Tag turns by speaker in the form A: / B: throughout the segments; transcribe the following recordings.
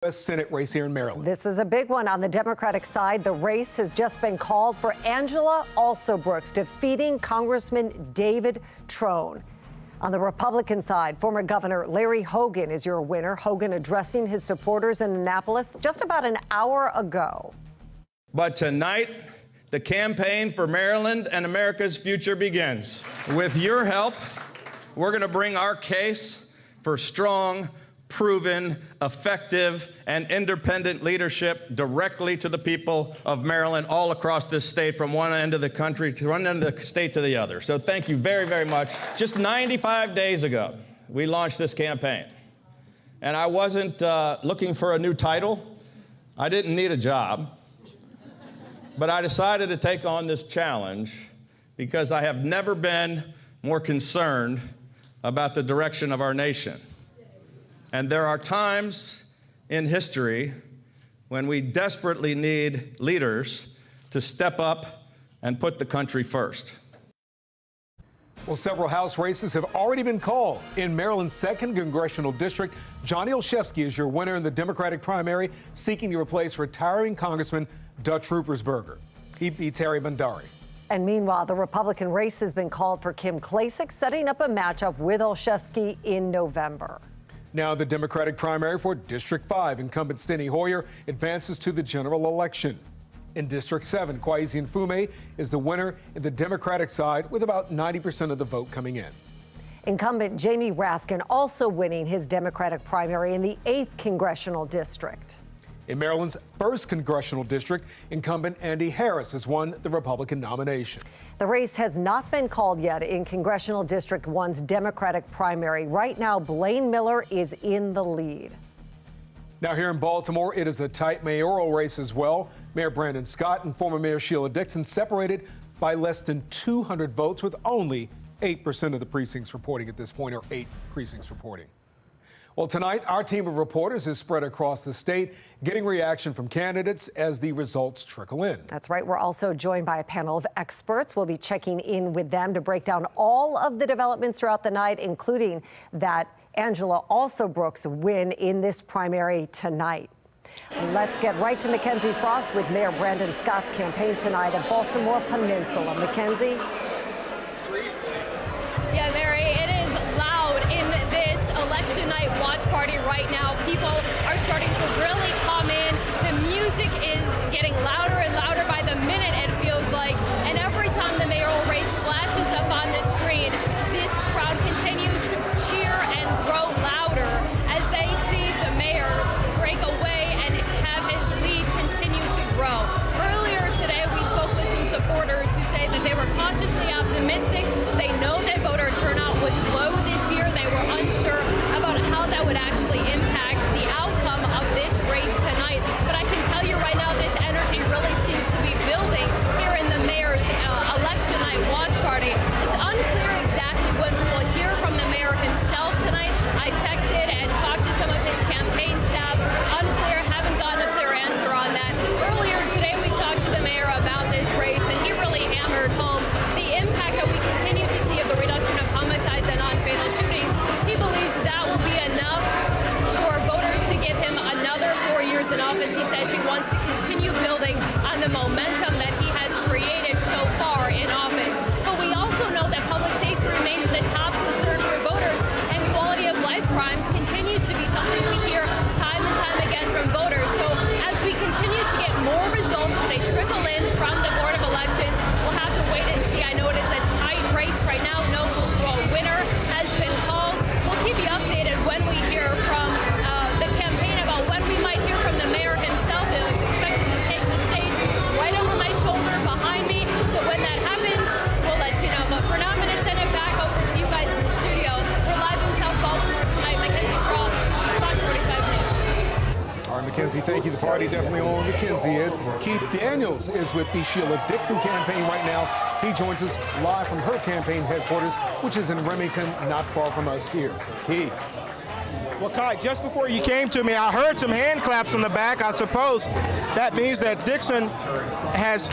A: U.S. Senate race here in Maryland.
B: This is a big one on the Democratic side. The race has just been called for Angela Alsobrooks defeating Congressman David Trone. On the Republican side, former Governor Larry Hogan is your winner. Hogan addressing his supporters in Annapolis just about an hour ago.
C: But tonight, the campaign for Maryland and America's future begins. With your help, we're going to bring our case for strong, proven, effective, and independent leadership directly to the people of Maryland all across this state, from one end of the country to one end of the state to the other. So thank you very, very much. Just 95 days ago, we launched this campaign. And I wasn't looking for a new title. I didn't need a job. But I decided to take on this challenge because I have never been more concerned about the direction of our nation. And there are times in history when we desperately need leaders to step up and put the country first.
A: Well, several House races have already been called. In Maryland's 2nd Congressional District, Johnny Olszewski is your winner in the Democratic primary, seeking to replace retiring Congressman Dutch Ruppersberger. He beats Harry Bundari.
B: And meanwhile, the Republican race has been called for Kim Klacik, setting up a matchup with Olszewski in November.
A: Now the Democratic primary for District 5, incumbent Steny Hoyer advances to the general election. In District 7, Kwesi Mfume is the winner in the Democratic side with about 90% of the vote coming in.
B: Incumbent Jamie Raskin also winning his Democratic primary in the 8th Congressional District.
A: In Maryland's 1st Congressional District, incumbent Andy Harris has won the Republican nomination.
B: The race has not been called yet in Congressional District 1's Democratic primary. Right now, Blaine Miller is in the lead.
A: Now here in Baltimore, it is a tight mayoral race as well. Mayor Brandon Scott and former Mayor Sheila Dixon separated by less than 200 votes, with only 8% of the precincts reporting at this point, or 8 precincts reporting. Well, tonight, our team of reporters is spread across the state, getting reaction from candidates as the results trickle in. That's
B: right. We're also joined by a panel of experts. We'll be checking in with them to break down all of the developments throughout the night, including that Angela Alsobrooks win in this primary tonight. Let's get right to Mackenzie Frost with Mayor Brandon Scott's campaign tonight at Baltimore Peninsula. Mackenzie?
D: Yeah, Mary, it is loud in this election night watch party right now. People are starting to really come in. The music is getting louder and louder by the minute, it feels like. And every time the mayoral race flashes up on the screen, this crowd continues to cheer and grow louder as they see the mayor break away and have his lead continue to grow. Earlier today, we spoke with some supporters who say that they were cautiously optimistic. They know that voter turnout was low this year. They were unsure about how that would actually impact the outcome of this race tonight. But I can tell you right now, this energy really seems to be building here in the mayor's election night watch party. It's unclear exactly when we will hear from the mayor himself tonight. I texted and talked to some of his campaign staff. Unclear, haven't gotten a clear answer on that. Earlier today, we talked to the mayor about this race, and he really hammered home the impact that we continue to see of the reduction of homicides and non-fatal shootings. He believes that will be enough for voters to give him another 4 years in office. He says he wants to continue building on the momentum that he has created so far in office. But we also know that public safety remains the top concern for voters, and quality of life crimes continues to be something we hear time and time again from voters. So as we continue to get more results as they trickle in from the Board of Elections, we'll have to wait and see. I know it is a tight race right now. No winner has been called. We'll keep you updated when we hear from the campaign about when we might hear from the mayor himself. He is expected to take the stage right over my shoulder behind me. So when that happens, we'll let you know. But for now, I'm going to send it back over to you guys in the studio. We're live in South Baltimore tonight. Mackenzie Frost, Fox 45 News.
A: All right, Mackenzie, thank you. The party definitely on. Mackenzie is. Keith Daniels is with the Sheila Dixon campaign right now. He joins us live from her campaign headquarters, which is in Remington, not far from us here. Keith.
E: Well, Kai, just before you came to me, I heard some hand claps in the back. I suppose that means that Dixon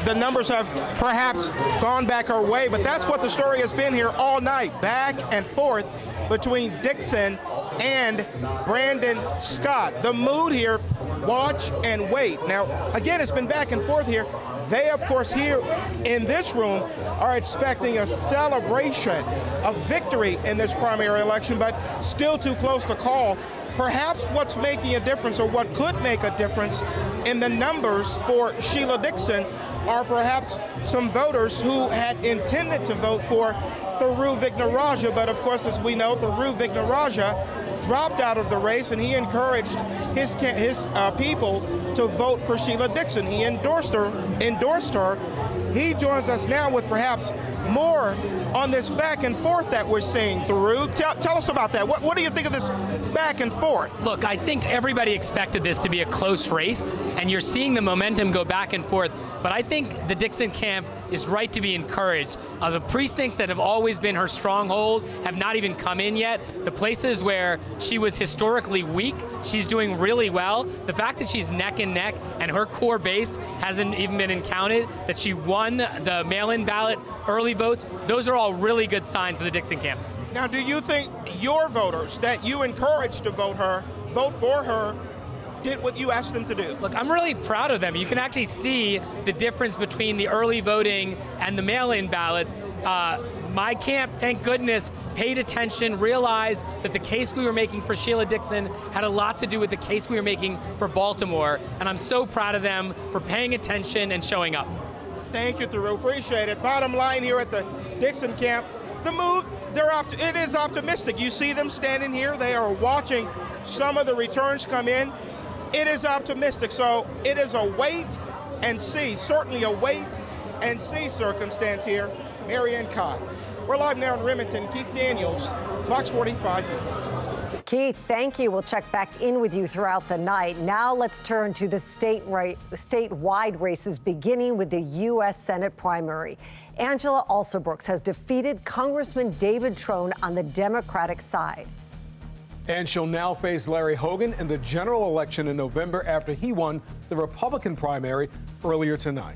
E: the numbers have perhaps gone back her way, but that's what the story has been here all night, back and forth between Dixon and Brandon Scott. The mood here, watch and wait. Now, again, it's been back and forth here. They, of course, here in this room are expecting a celebration, a victory in this primary election, but still too close to call. Perhaps what's making a difference, or what could make a difference in the numbers for Sheila Dixon, are perhaps some voters who had intended to vote for Thiru Vignarajah, but of course, as we know, Thiru Vignarajah dropped out of the race, and he encouraged his people to vote for Sheila Dixon. He endorsed her. He joins us now with perhaps more on this back and forth that we're seeing, Thiru. Tell us about that. What do you think of this back and forth?
F: Look, I think everybody expected this to be a close race, and you're seeing the momentum go back and forth. But I think the Dixon camp is right to be encouraged. The precincts that have always been her stronghold have not even come in yet. The places where she was historically weak, she's doing really well. The fact that she's neck and neck and her core base hasn't even been counted, that she won the mail-in ballot early votes, those are all really good signs for the Dixon camp.
E: Now, do you think your voters that you encouraged to vote for her, did what you asked them to do?
F: Look, I'm really proud of them. You can actually see the difference between the early voting and the mail-in ballots. My camp, thank goodness, paid attention, realized that the case we were making for Sheila Dixon had a lot to do with the case we were making for Baltimore, and I'm so proud of them for paying attention and showing up.
E: Thank you, Thiru. Appreciate it. Bottom line here at the Dixon camp, the mood, it is optimistic. You see them standing here. They are watching some of the returns come in. It is optimistic. So it is a wait and see, certainly a wait and see circumstance here. Marianne Kai. We're live now in Remington. Keith Daniels, Fox 45 News.
B: Keith, thank you. We'll check back in with you throughout the night. Now let's turn to the statewide races, beginning with the U.S. Senate primary. Angela Alsobrooks has defeated Congressman David Trone on the Democratic side.
A: And she'll now face Larry Hogan in the general election in November after he won the Republican primary earlier tonight.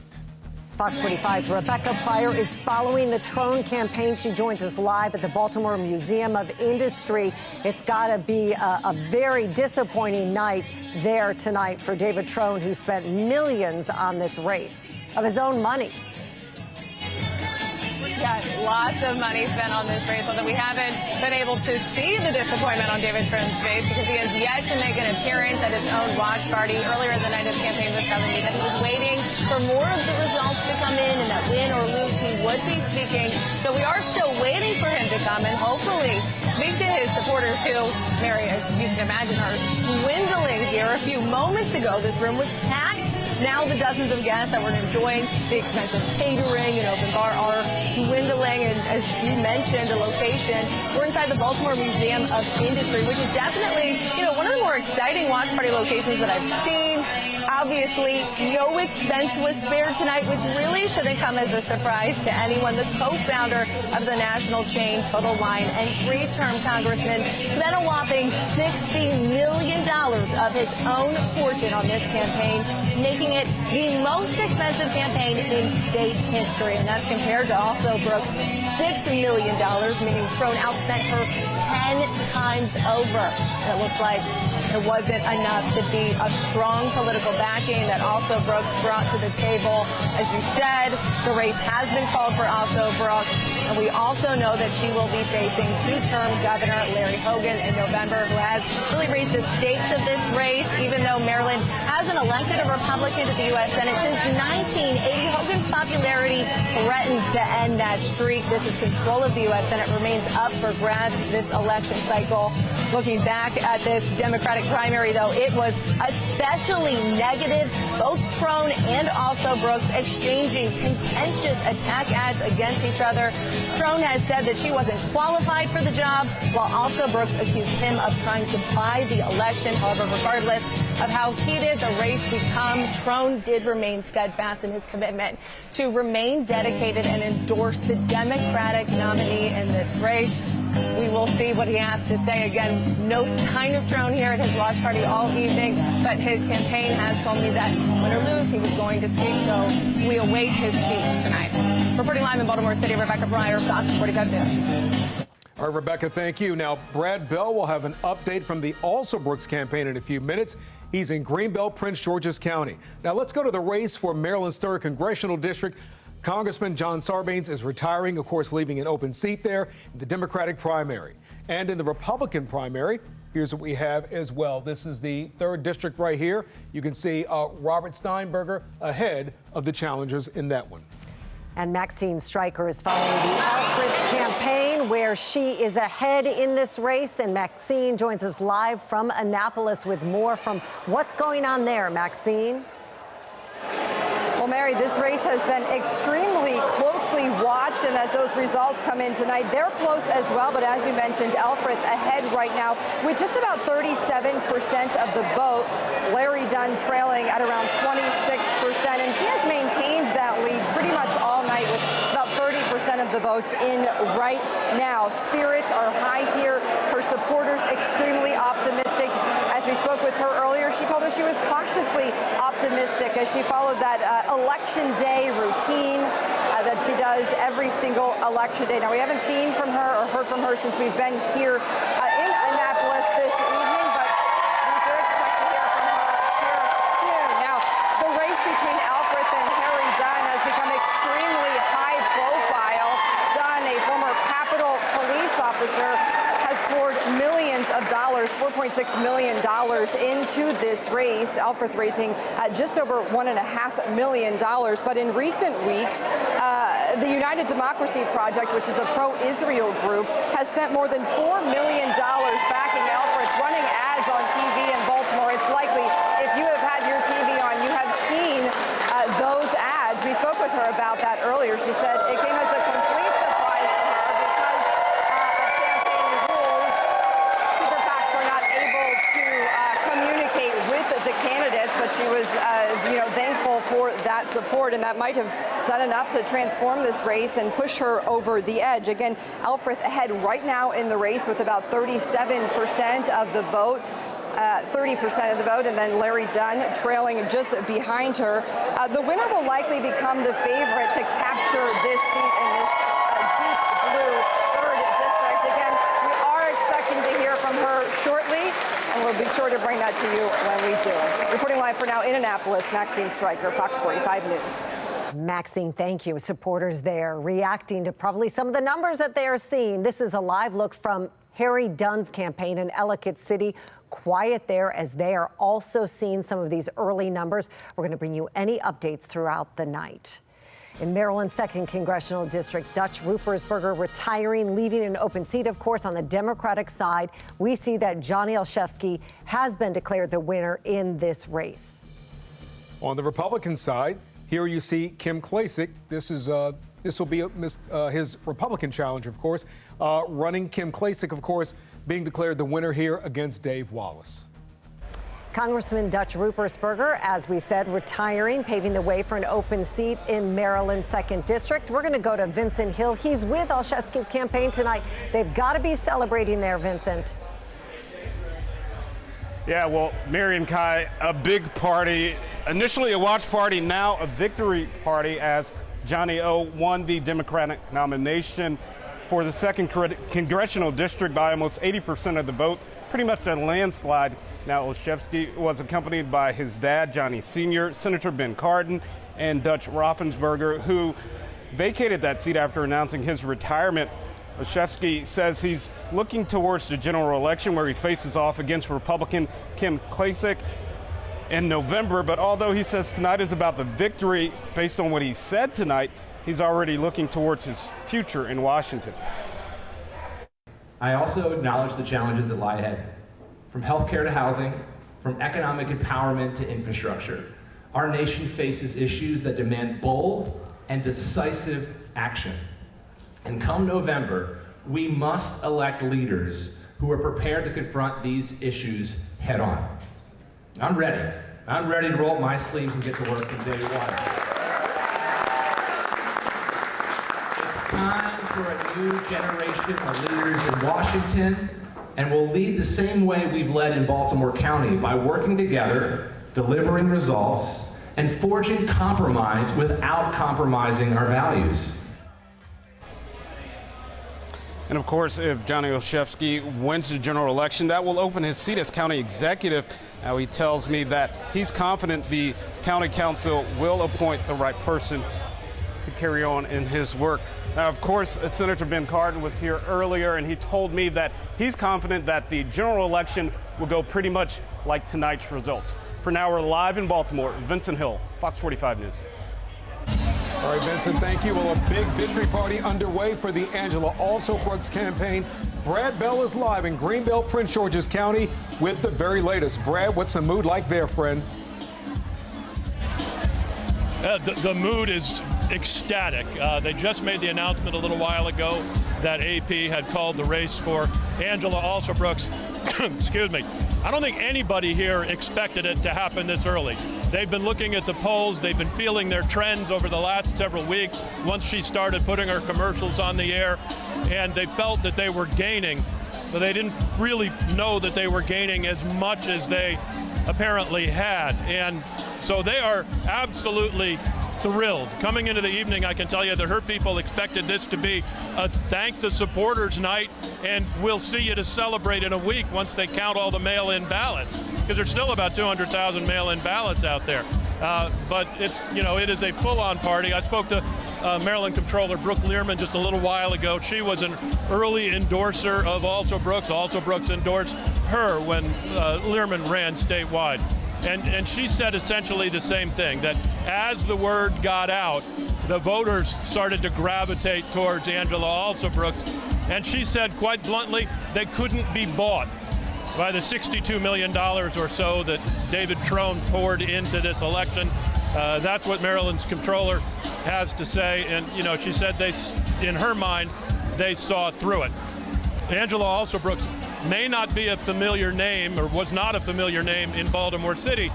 B: Fox 45's Rebecca Pryor is following the Trone campaign. She joins us live at the Baltimore Museum of Industry. It's got to be a very disappointing night there tonight for David Trone, who spent millions on this race of his own money.
G: Yes, lots of money spent on this race, although we haven't been able to see the disappointment on David Trone's face because he has yet to make an appearance at his own watch party. Earlier in the night, his campaign was telling me that he was waiting for more of the results to come in, and that win or lose, he would be speaking. So we are still waiting for him to come and hopefully speak to his supporters who, Mary, as you can imagine, are dwindling here. A few moments ago, this room was packed. Now the dozens of guests that were enjoying the expensive catering and open bar are dwindling. And as you mentioned, the location, we're inside the Baltimore Museum of Industry, which is definitely, one of the more exciting watch party locations that I've seen. Obviously, no expense was spared tonight, which really shouldn't come as a surprise to anyone. The co-founder of the national chain Total Wine and three-term congressman spent a whopping $60 million of his own fortune on this campaign, making it the most expensive campaign in state history. And that's compared to Alsobrooks' $6 million, meaning Trone outspent her 10 times over. And it looks like it wasn't enough to beat a strong political backing that Alsobrooks brought to the table. As you said, the race has been called for Alsobrooks, and we also know that she will be facing two-term Governor Larry Hogan in November, who has really raised the stakes of this race. Even though Maryland hasn't elected a Republican to the U.S. Senate since 1980, Hogan's popularity threatens to end that streak. This is control of the U.S. Senate remains up for grabs this election cycle. Looking back at this Democratic primary, though, it was especially negative. Both Trone and Alsobrooks exchanging contentious attack ads against each other. Trone has said that she wasn't qualified for the job, while Alsobrooks accused him of trying to buy the election. However, regardless of how heated the race become, Trone did remain steadfast in his commitment to remain dedicated and endorse the Democratic nominee in this race. We will see what he has to say. Again, no sign of Trone here at his watch party all evening, but his campaign has told me that win or lose, he was going to speak, so we await his speech tonight. Reporting live in Baltimore City, Rebecca Pryor, Fox 45 News.
A: All right, Rebecca, thank you. Now, Brad Bell will have an update from the Alsobrooks campaign in a few minutes. He's in Greenbelt, Prince George's County. Now, let's go to the race for Maryland's 3rd Congressional District. Congressman John Sarbanes is retiring, of course, leaving an open seat there in the Democratic primary. And in the Republican primary, here's what we have as well. This is the 3rd District right here. You can see Robert Steinberger ahead of the challengers in that one.
B: And Maxine Stryker is following the Elfreth campaign, where she is ahead in this race. And Maxine joins us live from Annapolis with more from what's going on there. Maxine?
H: Well, Mary, this race has been extremely closely watched, and as those results come in tonight, they're close as well. But as you mentioned, Elfreth ahead right now with just about 37% of the vote. Larry Dunn trailing at around 26%, and she has maintained that lead pretty much all night with about 30% of the votes in right now. Spirits are high here. Her supporters extremely optimistic. As we spoke with her earlier, she told us she was cautiously optimistic as she followed that election day routine that she does every single election day. Now, we haven't seen from her or heard from her since we've been here in Annapolis this evening, but we do expect to hear from her here soon. Now, the race between Elfreth and Harry Dunn has become extremely high profile. Dunn, a former Capitol police officer, has poured millions of dollars, $4.6 million into this race. Elfreth raising just over $1.5 million. But in recent weeks, the United Democracy Project, which is a pro-Israel group, has spent more than $4 million backing Elfreth, running ads on TV in Baltimore. It's likely, if you have had your TV on, you have seen those ads. We spoke with her about that earlier. She said it came as a complete surprise to her because of campaign rules. Super PACs are not able to communicate with the candidates, but she was, thankful for that support, and that might have done enough to transform this race and push her over the edge. Again, Elfreth ahead right now in the race with about 37% of the vote. 30% of the vote, and then Larry Dunn trailing just behind her. The winner will likely become the favorite to capture this seat in this deep blue 3rd District. Again, we are expecting to hear from her shortly, and we'll be sure to bring that to you when we do. Reporting live for now in Annapolis, Maxine Stryker, Fox 45 News.
B: Maxine, thank you. Supporters there reacting to probably some of the numbers that they are seeing. This is a live look from Harry Dunn's campaign in Ellicott City. Quiet there as they are also seeing some of these early numbers. We're going to bring you any updates throughout the night. In Maryland's 2nd Congressional District, Dutch Ruppersberger retiring, leaving an open seat, of course, on the Democratic side. We see that Johnny Olszewski has been declared the winner in this race.
A: On the Republican side, here you see Kim Klacik. This will be his Republican challenger, of course, running. Kim Klacik, of course, being declared the winner here against Dave Wallace.
B: Congressman Dutch Ruppersberger, as we said, retiring, paving the way for an open seat in Maryland's 2nd District. We're going to go to Vincent Hill. He's with Olszewski's campaign tonight. They've got to be celebrating there, Vincent.
I: Yeah, well, Mary and Kai, a big party. Initially a watch party, now a victory party, as Johnny O won the Democratic nomination for the 2nd Congressional District by almost 80% of the vote, pretty much a landslide. Now, Olszewski was accompanied by his dad, Johnny Sr., Senator Ben Cardin, and Dutch Ruppersberger, who vacated that seat after announcing his retirement. Olszewski says he's looking towards the general election where he faces off against Republican Kim Klacik in November, but although he says tonight is about the victory, based on what he said tonight, he's already looking towards his future in Washington.
J: I also acknowledge the challenges that lie ahead, from healthcare to housing, from economic empowerment to infrastructure. Our nation faces issues that demand bold and decisive action. And come November, we must elect leaders who are prepared to confront these issues head on. I'm ready. I'm ready to roll up my sleeves and get to work from day one. It's time for a new generation of leaders in Washington, and we'll lead the same way we've led in Baltimore County, by working together, delivering results, and forging compromise without compromising our values.
I: And of course, if Johnny Olszewski wins the general election, that will open his seat as county executive. Now, he tells me that he's confident the county council will appoint the right person to carry on in his work. Now, of course, Senator Ben Cardin was here earlier, and he told me that he's confident that the general election will go pretty much like tonight's results. For now, we're live in Baltimore. Vincent Hill, Fox 45 News.
A: All right, Vincent, thank you. Well, a big victory party underway for the Angela Alsobrooks campaign. Brad Bell is live in Greenbelt, Prince George's County with the very latest. Brad, what's the mood like there, friend?
K: The mood is ecstatic. They just made the announcement a little while ago that AP had called the race for Angela Alsobrooks. Excuse me. I don't think anybody here expected it to happen this early. They've been looking at the polls. They've been feeling their trends over the last several weeks once she started putting her commercials on the air, and they felt that they were gaining, but they didn't really know that they were gaining as much as they apparently had. And so they are absolutely thrilled. Coming into the evening, I can tell you that her people expected this to be a thank the supporters night, and we'll see you to celebrate in a week once they count all the mail-in ballots, because there's still about 200,000 mail-in ballots out there. But it's, it is a full-on party. I spoke to Maryland Comptroller Brooke Learman just a little while ago. She was an early endorser of Alsobrooks. Alsobrooks endorsed her when Learman ran statewide. And she said essentially the same thing, that as the word got out, the voters started to gravitate towards Angela Alsobrooks. And she said quite bluntly, they couldn't be bought by the $62 million or so that David Trone poured into this election. That's what Maryland's comptroller has to say. And, she said in her mind, they saw through it. Angela Alsobrooks may not be a familiar name, or was not a familiar name in Baltimore City,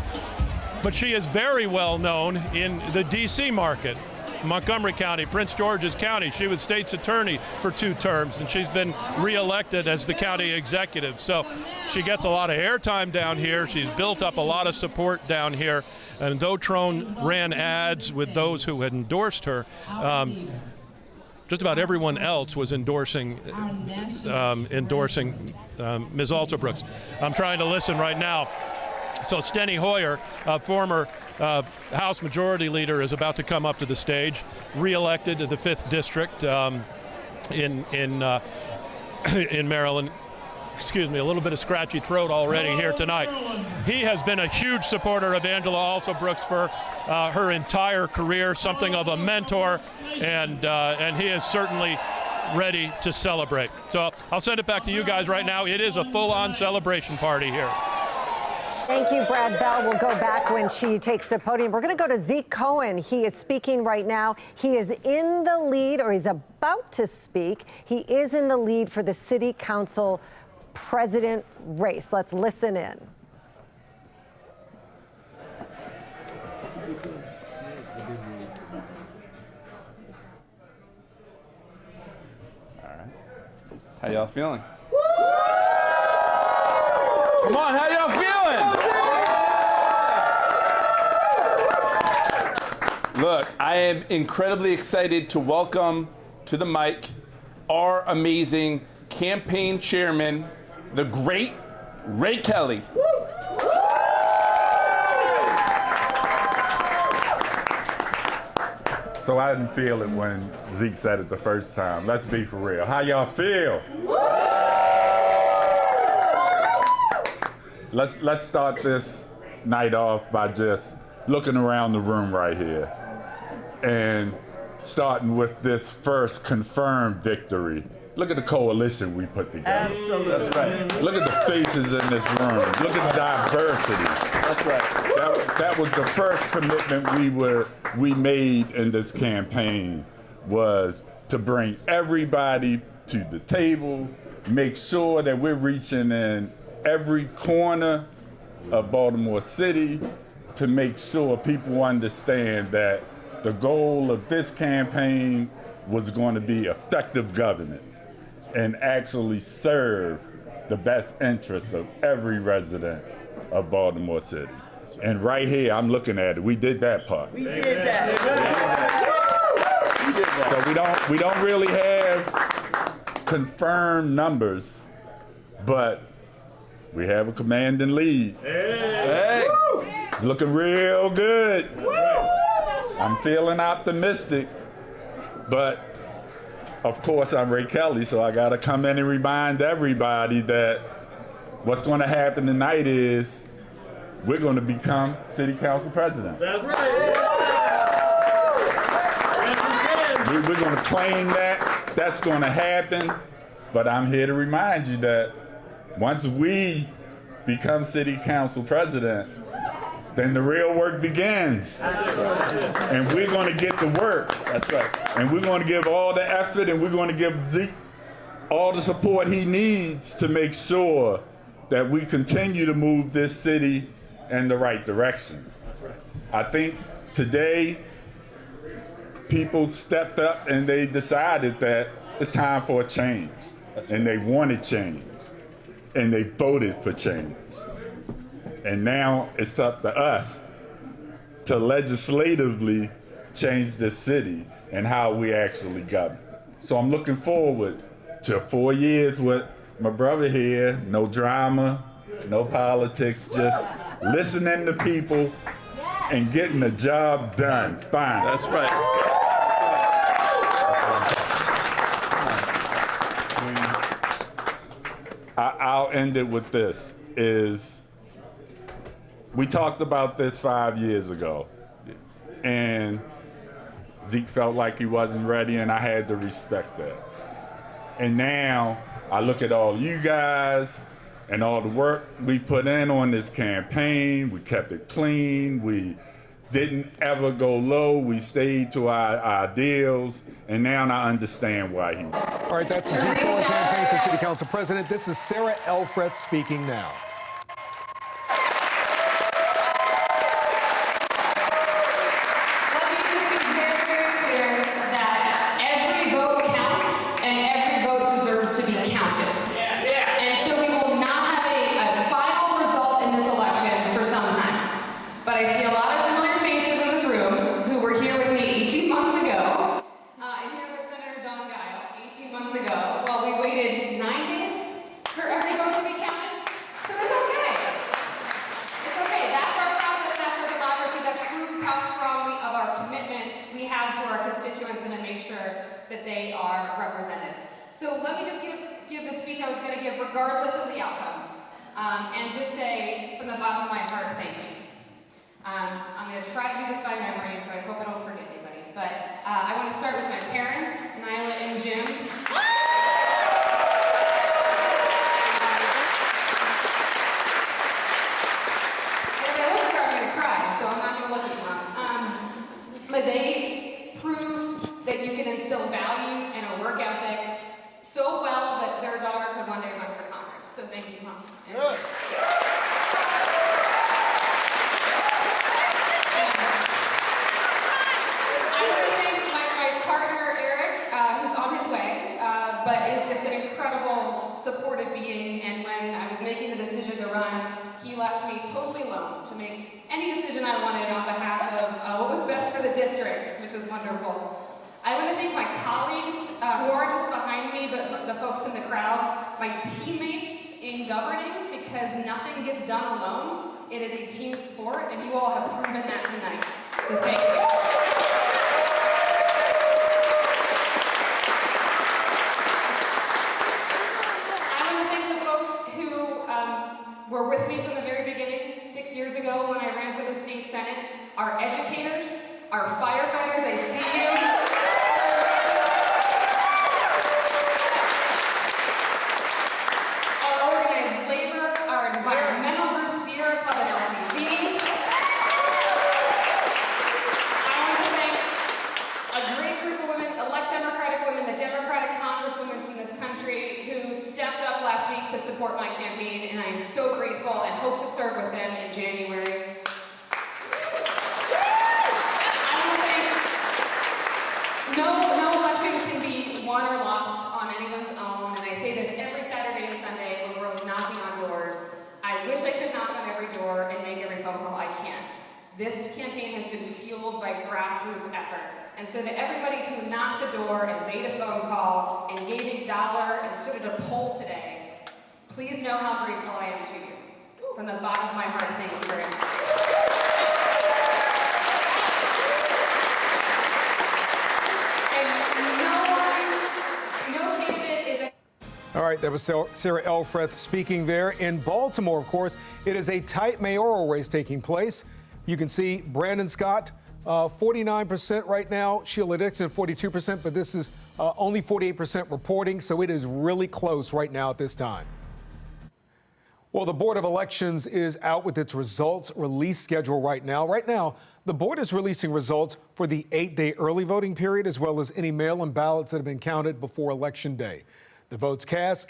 K: but she is very well known in the D.C. market, Montgomery County, Prince George's County. She was state's attorney for 2 terms, and she's been reelected as the county executive. So she gets a lot of airtime down here. She's built up a lot of support down here. And though Trone ran ads with those who had endorsed her, just about everyone else was endorsing Ms. Alsobrooks. I'm trying to listen right now. So Steny Hoyer, former House Majority Leader, is about to come up to the stage, reelected to the 5th District in Maryland. Excuse me, a little bit of scratchy throat already here tonight. He has been a huge supporter of Angela Alsobrooks for her entire career, something of a mentor, and he is certainly ready to celebrate. So I'll send it back to you guys right now. It is a full-on celebration party here.
B: Thank you, Brad Bell. We'll go back when she takes the podium. We're going to go to Zeke Cohen. He is speaking right now. He is in the lead, or he's about to speak. He is in the lead for the city council president race. Let's listen in.
L: All right. How y'all feeling? Come on, how y'all feeling? Look, I am incredibly excited to welcome to the mic our amazing campaign chairman, the great Ray Kelly.
M: So I didn't feel it when Zeke said it the first time. Let's be for real. How y'all feel? Let's start this night off by just looking around the room right here and starting with this first confirmed victory. Look at the coalition we put together.
L: Absolutely. That's right.
M: Look at the faces in this room. Look at the diversity.
L: That's right.
M: That was the first commitment we made in this campaign, was to bring everybody to the table, make sure that we're reaching in every corner of Baltimore City to make sure people understand that the goal of this campaign was going to be effective governance and actually serve the best interests of every resident of Baltimore City. And right here, I'm looking at it, we did that part.
L: We did that.
M: So we don't really have confirmed numbers, but we have a commanding lead.
L: Hey.
M: It's looking real good. I'm feeling optimistic, but of course I'm Ray Kelly, so I gotta come in and remind everybody that what's gonna happen tonight is we're gonna become city council president.
L: That's right.
M: We're gonna claim that. That's gonna happen, but I'm here to remind you that once we become city council president, then the real work begins. And we're going to get to work.
L: That's right.
M: And we're going to give all the effort, and we're going to give Zeke all the support he needs to make sure that we continue to move this city in the right direction.
L: That's right.
M: I think today people stepped up and they decided that it's time for a change.
L: That's
M: and they wanted change. And they voted for change. And now it's up to us to legislatively change the city and how we actually govern. So I'm looking forward to 4 years with my brother here. No drama, no politics, just listening to people and getting the job done. Fine.
L: That's right.
M: I'll end it with this, is we talked about this 5 years ago, and Zeke felt like he wasn't ready, and I had to respect that. And now I look at all you guys and all the work we put in on this campaign. We kept it clean. We didn't ever go low. We stayed to our ideals, and now I understand why he was.
A: All right, that's the Zeke Cohen campaign for city council president. This is Sarah Elfreth speaking now.
N: that they are represented. So let me just give the speech I was going to give regardless of the outcome, and just say from the bottom of my heart, thank you. I'm going to try to do this by memory, so I hope I don't forget anybody. But I want to start with my parents, Nyla and Jim. If I look at I'm going to cry, so I'm not going to look at you, Mom. But they proved that you can instill values and a work ethic so well that their daughter could one day run for Congress. So thank you, Mom. I want to thank my partner, Eric, who's on his way, but is just an incredible, supportive being. And when I was making the decision to run, he left me totally alone to make any decision I wanted on behalf of what was best for the district, which was wonderful. I want to thank my colleagues who aren't just behind me, but the folks in the crowd, my teammates in governing, because nothing gets done alone. It is a team sport, and you all have proven that tonight. So thank you. Were with me from the very beginning, 6 years ago when I ran for the state senate. Our educators, our firefighters, I see you. Our organized labor, our environmental groups, Sierra Club and LCC. I want to thank a great group of women, elect Democratic women, the Democratic congresswomen from this country who stepped up last week to support my campaign, and I am so grateful and hope to serve with them in January. I want to thank no election can be won or lost on anyone's own, and I say this every Saturday and Sunday when we're knocking on doors. I wish I could knock on every door and make every phone call I can. This campaign has been fueled by grassroots effort. And so to everybody who knocked a door and made a phone call and gave a dollar and stood at a poll today, please know how grateful I am to you. From the bottom of my heart, thank you very much. And no candidate is a...
A: All right, that was Sarah Elfreth speaking there. In Baltimore, of course, it is a tight mayoral race taking place. You can see Brandon Scott, 49% right now, Sheila Dixon, 42%, but this is only 48% reporting, so it is really close right now at this time. Well, the Board of Elections is out with its results release schedule right now. Right now, the board is releasing results for the 8-day early voting period, as well as any mail-in ballots that have been counted before Election Day. The votes cast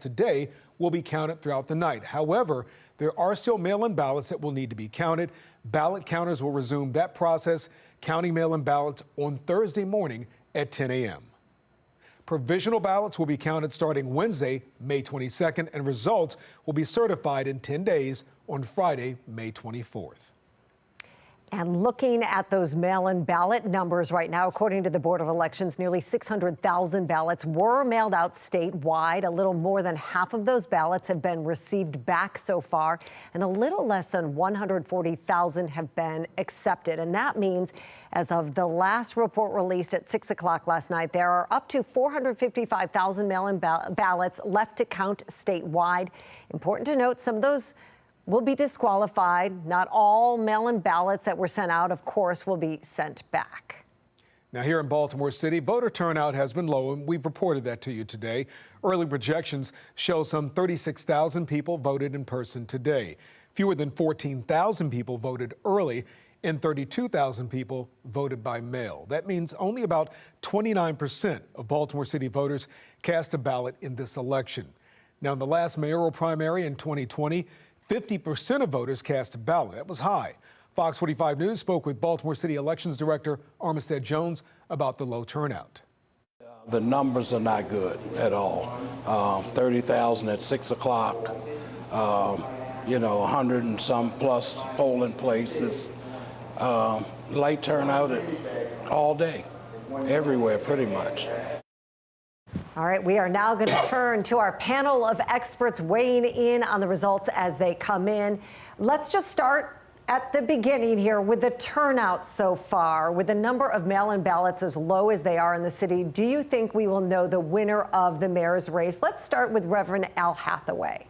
A: today will be counted throughout the night. However, there are still mail-in ballots that will need to be counted. Ballot counters will resume that process, counting mail-in ballots on Thursday morning at 10 a.m. Provisional ballots will be counted starting Wednesday, May 22nd, and results will be certified in 10 days on Friday, May 24th.
B: And looking at those mail-in ballot numbers right now, according to the Board of Elections, nearly 600,000 ballots were mailed out statewide. A little more than half of those ballots have been received back so far, and a little less than 140,000 have been accepted. And that means, as of the last report released at 6 o'clock last night, there are up to 455,000 mail-in ballots left to count statewide. Important to note, some of those will be disqualified. Not all mail-in ballots that were sent out, of course, will be sent back.
A: Now, here in Baltimore City, voter turnout has been low, and we've reported that to you today. Early projections show some 36,000 people voted in person today. Fewer than 14,000 people voted early, and 32,000 people voted by mail. That means only about 29% of Baltimore City voters cast a ballot in this election. Now, in the last mayoral primary in 2020, 50% of voters cast a ballot. That was high. Fox 45 News spoke with Baltimore City Elections Director Armistead Jones about the low turnout.
O: The numbers are not good at all. 30,000 at 6 o'clock, 100 and some plus polling places. Light turnout all day, everywhere pretty much.
B: All right, we are now going to turn to our panel of experts weighing in on the results as they come in. Let's just start at the beginning here with the turnout so far. With the number of mail-in ballots as low as they are in the city, do you think we will know the winner of the mayor's race? Let's start with Reverend Al Hathaway.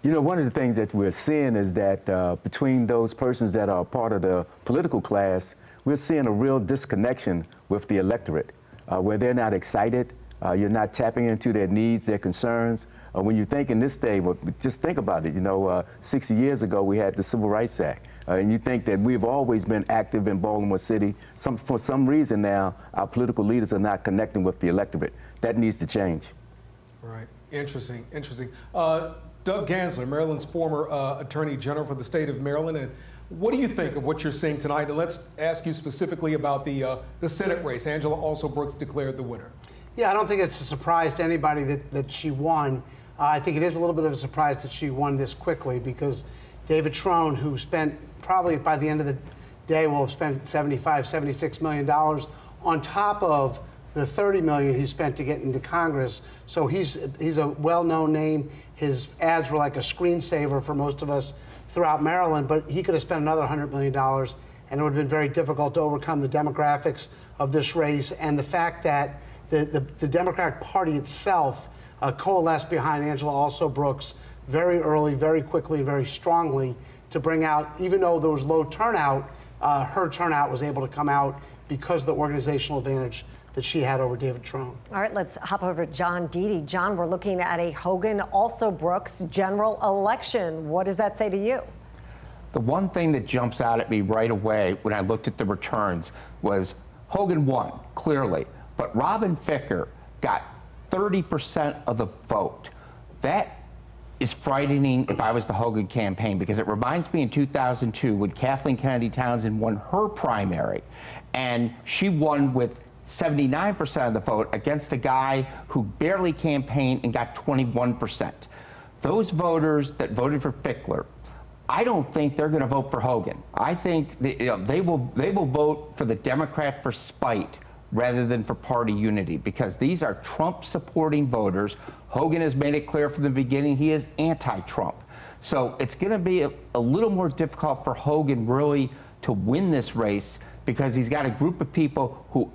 P: You know, one of the things that we're seeing is that between those persons that are part of the political class, we're seeing a real disconnection with the electorate, where they're not excited. You're not tapping into their needs, their concerns. When you think in this day, well, just think about it. 60 years ago, we had the Civil Rights Act. And you think that we've always been active in Baltimore City. For some reason now, our political leaders are not connecting with the electorate. That needs to change.
A: Right. Interesting. Doug Gansler, Maryland's former Attorney General for the state of Maryland. And what do you think of what you're seeing tonight? And let's ask you specifically about the Senate race. Angela Alsobrooks declared the winner.
Q: Yeah, I don't think it's a surprise to anybody that she won. I think it is a little bit of a surprise that she won this quickly because David Trone, who spent probably by the end of the day will have spent $76 million on top of the $30 million he spent to get into Congress. So he's a well-known name. His ads were like a screensaver for most of us throughout Maryland, but he could have spent another $100 million, and it would have been very difficult to overcome the demographics of this race and the fact that the Democratic Party itself coalesced behind Angela Alsobrooks very early, very quickly, very strongly to bring out, even though there was low turnout, her turnout was able to come out because of the organizational advantage that she had over David Trone.
B: All right, let's hop over to John Deedy. John, we're looking at a Hogan-Alsobrooks general election. What does that say to you?
R: The one thing that jumps out at me right away when I looked at the returns was Hogan won, clearly. But Robin Ficker got 30% of the vote. That is frightening if I was the Hogan campaign, because it reminds me in 2002 when Kathleen Kennedy Townsend won her primary, and she won with 79% of the vote against a guy who barely campaigned and got 21%. Those voters that voted for Fickler, I don't think they're going to vote for Hogan. I think they will vote for the Democrat for spite rather than for party unity, because these are Trump-supporting voters. Hogan has made it clear from the beginning he is anti-Trump. So it's going to be a little more difficult for Hogan really to win this race, because he's got a group of people who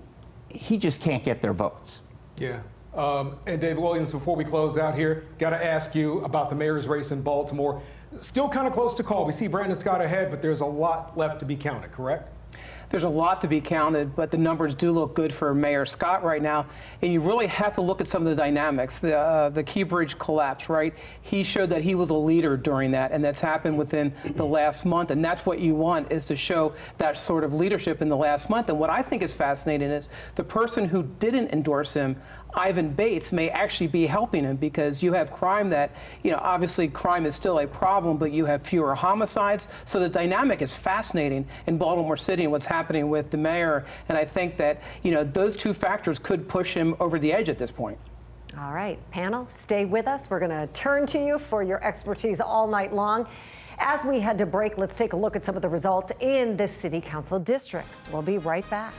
R: he just can't get their votes.
A: Yeah. And David Williams, before we close out here, got to ask you about the mayor's race in Baltimore. Still kind of close to call. We see Brandon Scott ahead, but there's a lot left to be counted, correct?
S: There's a lot to be counted, but the numbers do look good for Mayor Scott right now. And you really have to look at some of the dynamics. The Key Bridge collapse, right? He showed that he was a leader during that, and that's happened within the last month. And that's what you want, is to show that sort of leadership in the last month. And what I think is fascinating is the person who didn't endorse him, Ivan Bates, may actually be helping him, because you have crime that, obviously crime is still a problem, but you have fewer homicides. So the dynamic is fascinating in Baltimore City and what's happening with the mayor. And I think that, those two factors could push him over the edge at this point.
B: All right, panel, stay with us. We're going to turn to you for your expertise all night long. As we head to break, let's take a look at some of the results in the city council districts. We'll be right back.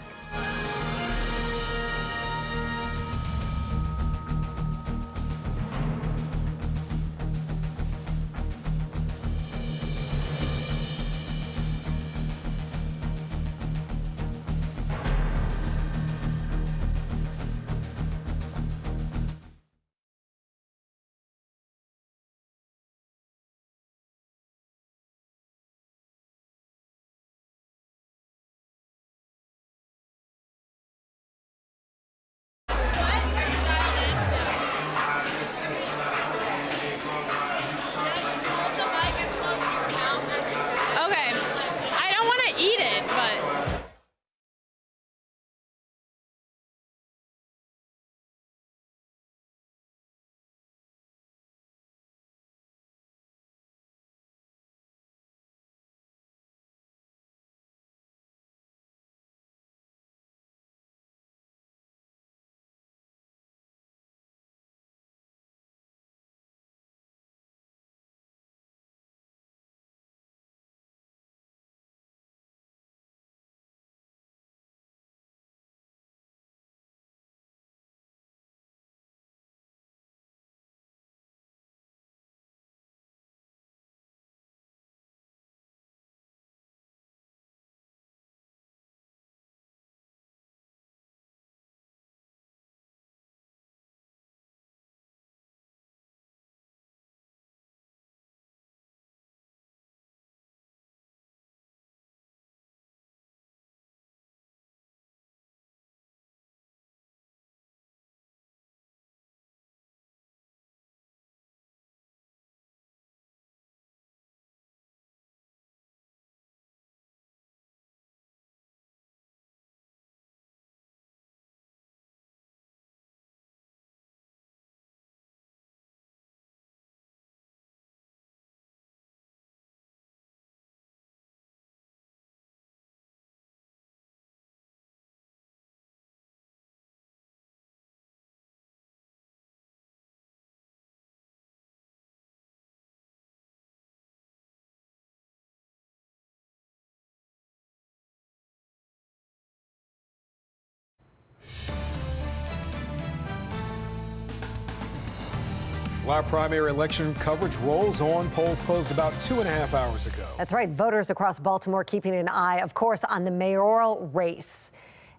A: Our primary election coverage rolls on. Polls closed about 2.5 hours ago.
B: That's right. Voters across Baltimore keeping an eye, of course, on the mayoral race.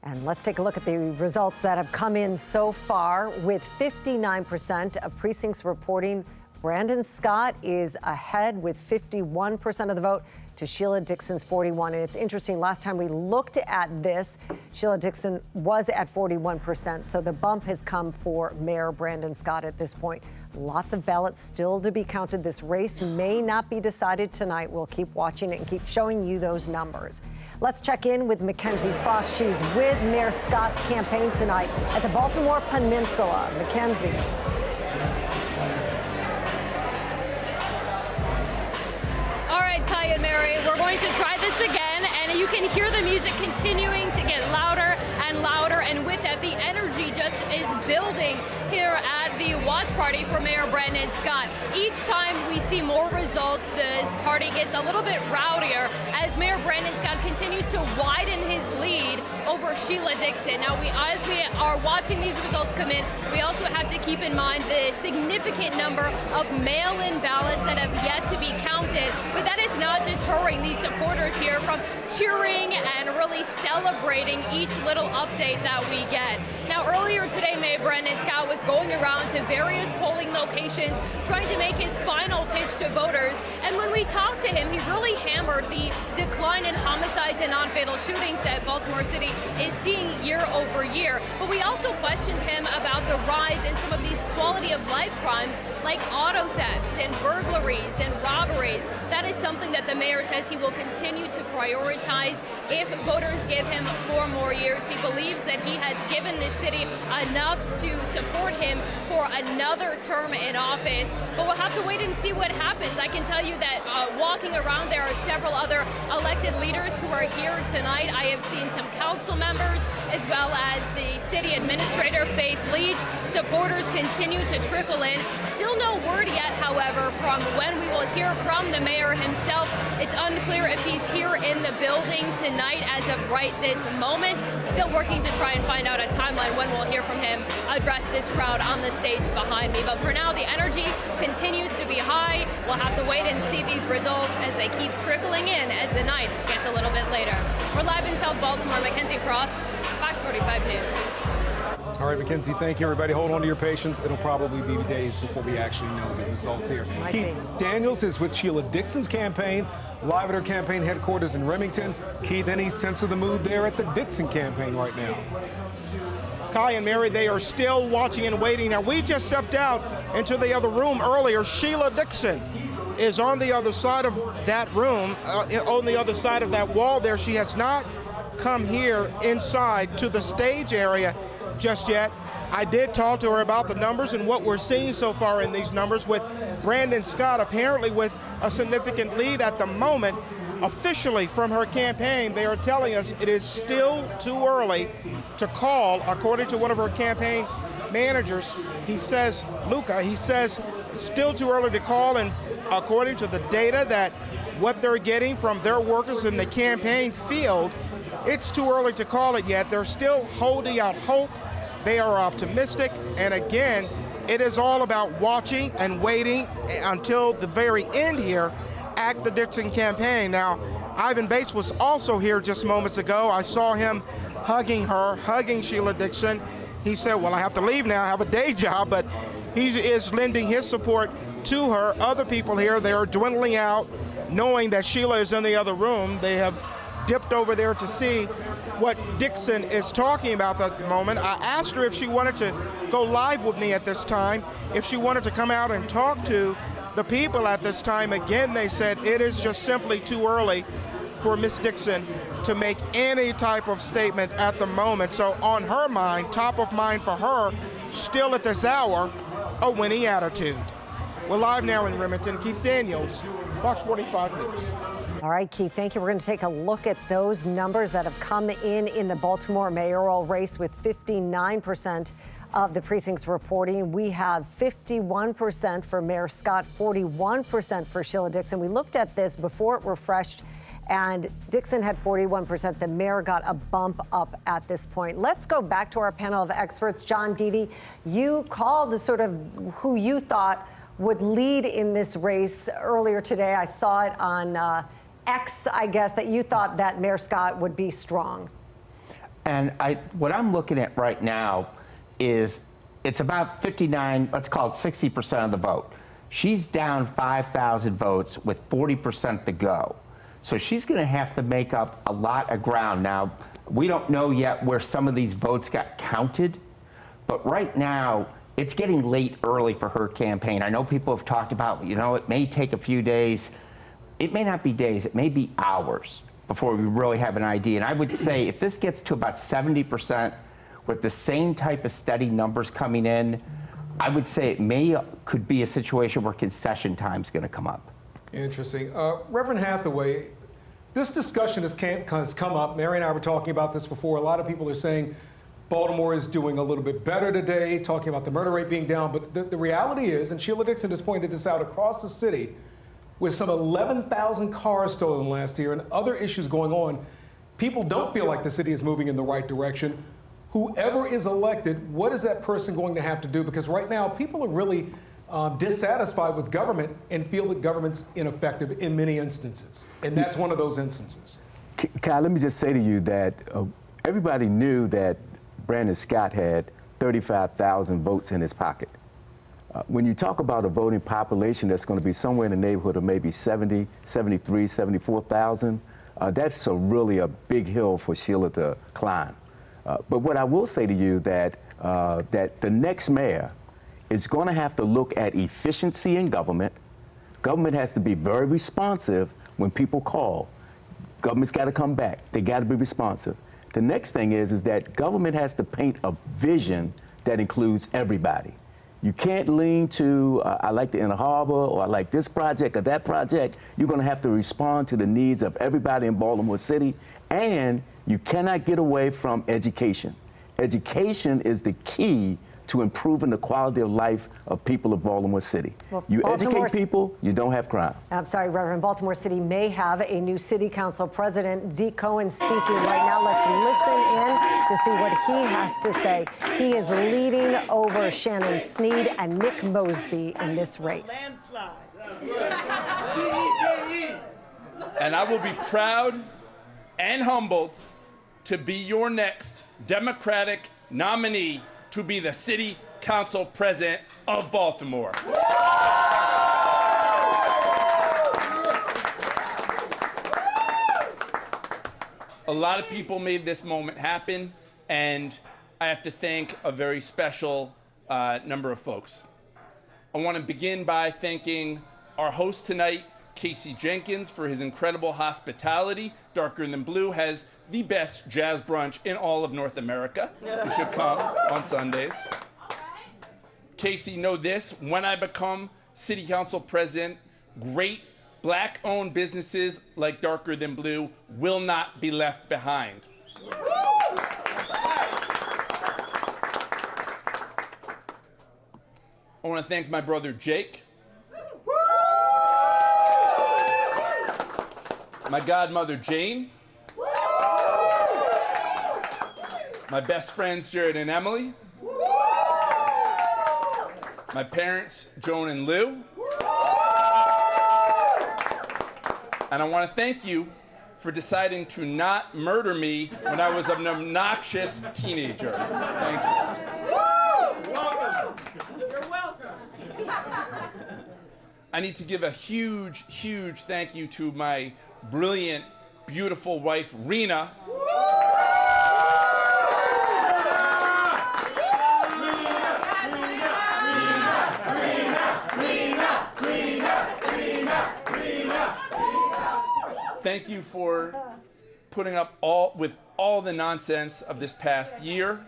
B: And let's take a look at the results that have come in so far, with 59% of precincts reporting Brandon Scott is ahead with 51% of the vote to Sheila Dixon's 41. And it's interesting, last time we looked at this, Sheila Dixon was at 41%. So the bump has come for Mayor Brandon Scott at this point. Lots of ballots still to be counted. This race may not be decided tonight. We'll keep watching it and keep showing you those numbers. Let's check in with Mackenzie Frost. She's with Mayor Scott's campaign tonight at the Baltimore Peninsula. Mackenzie.
D: All right, Ty and Mary, we're going to try this again, and you can hear the music continuing to get louder and louder, and with that, the energy just is building here at the watch party for Mayor Brandon Scott. Each time we see more results, this party gets a little bit rowdier as Mayor Brandon Scott continues to widen his lead over Sheila Dixon. Now, as we are watching these results come in, we also have to keep in mind the significant number of mail-in ballots that have yet to be counted, but that is not deterring these supporters here from cheering and really celebrating each little update that we get. Now, earlier today, Mayor Brandon Scott was going around to various polling locations trying to make his final pitch to voters, and when we talked to him, he really hammered the decline in homicides and non-fatal shootings that Baltimore City is seeing year over year. But we also questioned him about the rise in some of these quality of life crimes like auto thefts and burglaries and robberies. That is something that the mayor says he will continue to prioritize if voters give him 4 more years. He believes that he has given this city enough to support him for another term in office, but we'll have to wait and see what happens. I can tell you that walking around, there are several other elected leaders who are here tonight. I have seen some council members as well as the city administrator, Faith Leach. Supporters continue to trickle in. Still no word yet, however, from when we will hear from the mayor himself. It's unclear if he's here in the building tonight as of right this moment. Still working to try and find out a timeline when we'll hear from him address this crowd on the stage behind me. But for now, the energy continues to be high. We'll have to wait and see these results as they keep trickling in as the night gets a little bit later. We're live in South Baltimore. Mackenzie Cross, Fox 45 News.
A: All right, Mackenzie, thank you, everybody. Hold on to your patience. It'll probably be days before we actually know the results here. Keith Daniels is with Sheila Dixon's campaign, live at her campaign headquarters in Remington. Keith, any sense of the mood there at the Dixon campaign right now?
E: Kai and Mary, they are still watching and waiting. Now, we just stepped out into the other room earlier. Sheila Dixon is on the other side of that room, on the other side of that wall there. She has not come here inside to the stage area just yet. I did talk to her about the numbers and what we're seeing so far in these numbers, with Brandon Scott apparently with a significant lead at the moment. Officially from her campaign, they are telling us it is still too early to call, according to one of her campaign managers. He says, Luca, he says it's still too early to call, and according to the data that what they're getting from their workers in the campaign field, it's too early to call it yet. They're still holding out hope. They are optimistic, and again, it is all about watching and waiting until the very end here at the Dixon campaign. Now, Ivan Bates was also here just moments ago. I saw him hugging Sheila Dixon. He said, well, I have to leave now, I have a day job, but he is lending his support to her. Other people here, they are dwindling out, knowing that Sheila is in the other room. They have dipped over there to see what Dixon is talking about at the moment. I asked her if she wanted to go live with me at this time, if she wanted to come out and talk to the people at this time. Again, they said it is just simply too early for Miss Dixon to make any type of statement at the moment. So on her mind, top of mind for her, still at this hour, a winning attitude. We're live now in Remington. Keith Daniels, Fox 45 News.
B: All right, Keith, thank you. We're going to take a look at those numbers that have come in the Baltimore mayoral race, with 59% of the precincts reporting. We have 51% for Mayor Scott, 41% for Sheila Dixon. We looked at this before it refreshed, and Dixon had 41%. The mayor got a bump up at this point. Let's go back to our panel of experts. John Dede, you called sort of who you thought would lead in this race earlier today. I saw it on X, I guess, that you thought that Mayor Scott would be strong.
R: And what I'm looking at right now is it's about 59, let's call it 60% of the vote. She's down 5,000 votes with 40% to go. So she's going to have to make up a lot of ground. Now, we don't know yet where some of these votes got counted, but right now, it's getting late early for her campaign. I know people have talked about, you know, it may take a few days. It may not be days, it may be hours before we really have an idea. And I would say if this gets to about 70% with the same type of steady numbers coming in, I would say it could be a situation where concession time is going to come up.
A: Interesting. Reverend Hathaway, this discussion has come up. Mary and I were talking about this before. A lot of people are saying Baltimore is doing a little bit better today, talking about the murder rate being down. But the reality is, and Sheila Dixon just pointed this out, across the city, with some 11,000 cars stolen last year and other issues going on, people don't feel like the city is moving in the right direction. Whoever is elected, what is that person going to have to do? Because right now, people are really dissatisfied with government and feel that government's ineffective in many instances. And that's one of those instances.
P: Kyle, let me just say to you that everybody knew that Brandon Scott had 35,000 votes in his pocket. When you talk about a voting population that's going to be somewhere in the neighborhood of maybe 70, 73, 74,000, that's really a big hill for Sheila to climb. But what I will say to you that the next mayor is going to have to look at efficiency in government. Government has to be very responsive when people call. Government's got to come back. They got to be responsive. The next thing is that government has to paint a vision that includes everybody. You can't lean to, I like the Inner Harbor, or I like this project or that project. You're going to have to respond to the needs of everybody in Baltimore City, and you cannot get away from education. Education is the key to improving the quality of life of people of Baltimore City. Well, you educate people, you don't have crime.
B: I'm sorry, Reverend. Baltimore City may have a new city council president. Zeke Cohen speaking right now. Let's listen in to see what he has to say. He is leading over Shannon Sneed and Nick Mosby in this race.
L: And I will be proud and humbled to be your next Democratic nominee to be the city council president of Baltimore. A lot of people made this moment happen, and I have to thank a very special number of folks. I want to begin by thanking our host tonight, Casey Jenkins, for his incredible hospitality. Darker Than Blue has the best jazz brunch in all of North America. You should come on Sundays. Casey, know this, when I become city council president, great black-owned businesses like Darker Than Blue will not be left behind. I want to thank my brother Jake, my godmother Jane, my best friends Jared and Emily, my parents Joan and Lou, and I want to thank you for deciding to not murder me when I was an obnoxious teenager. Thank you.
T: You're welcome.
L: I need to give a huge, huge thank you to my brilliant, beautiful wife, Rena. Thank you for putting up with all the nonsense of this past year.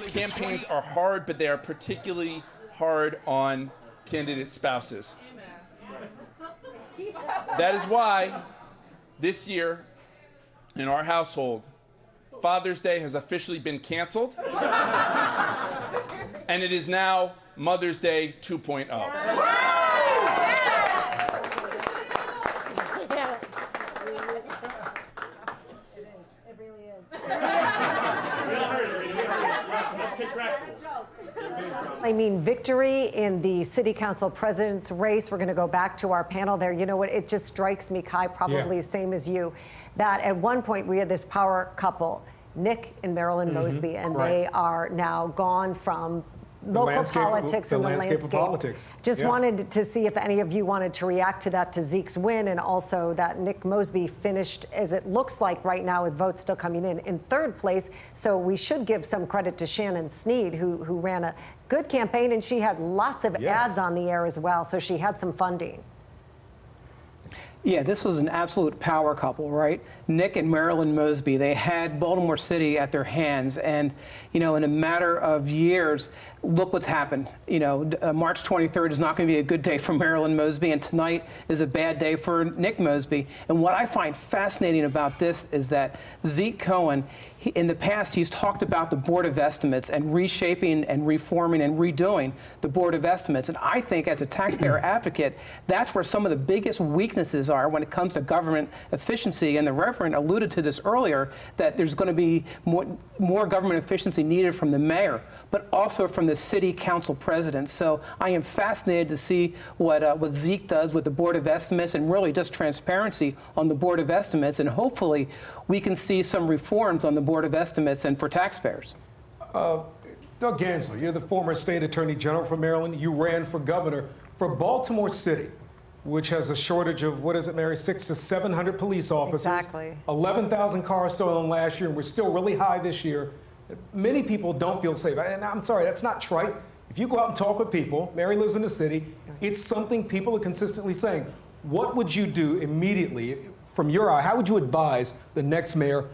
L: Campaigns are hard, but they are particularly hard on candidate spouses. That is why this year in our household, Father's Day has officially been canceled, and it is now Mother's Day 2.0.
B: I mean, victory in the city council president's race. We're going to go back to our panel there. You know what? It just strikes me, Kai, probably the same as you, that at one point we had this power couple, Nick and Marilyn Mosby, and they are now gone from local politics and the landscape
A: of politics.
B: Just wanted to see if any of you wanted to react to that, to Zeke's win, and also that Nick Mosby finished, as it looks like right now, with votes still coming in third place. So we should give some credit to Shannon Sneed, who ran a good campaign, and she had lots of ads on the air as well, so she had some funding.
S: Yeah, this was an absolute power couple, right? Nick and Marilyn Mosby, they had Baltimore City at their hands. And, you know, in a matter of years, look what's happened. You know, March 23rd is not going to be a good day for Marilyn Mosby, and tonight is a bad day for Nick Mosby. And what I find fascinating about this is that Zeke Cohen, in the past, he's talked about the Board of Estimates and reshaping and reforming and redoing the Board of Estimates. And I think as a taxpayer advocate, that's where some of the biggest weaknesses are when it comes to government efficiency. And the Reverend alluded to this earlier, that there's going to be more government efficiency needed from the mayor, but also from the city council president. So I am fascinated to see what Zeke does with the Board of Estimates, and really just transparency on the Board of Estimates. And hopefully we can see some reforms on the Board of Estimates and for taxpayers.
A: Doug Gansler, you're the former state attorney general for Maryland. You ran for governor for Baltimore City, which has a shortage of, what is it, Mary, 600 to 700 police officers.
B: Exactly.
A: 11,000 cars stolen last year, and we're still really high this year. Many people don't feel safe. And I'm sorry, that's not trite. If you go out and talk with people, Mary lives in the city, it's something people are consistently saying. What would you do immediately, from your eye, how would you advise the next mayor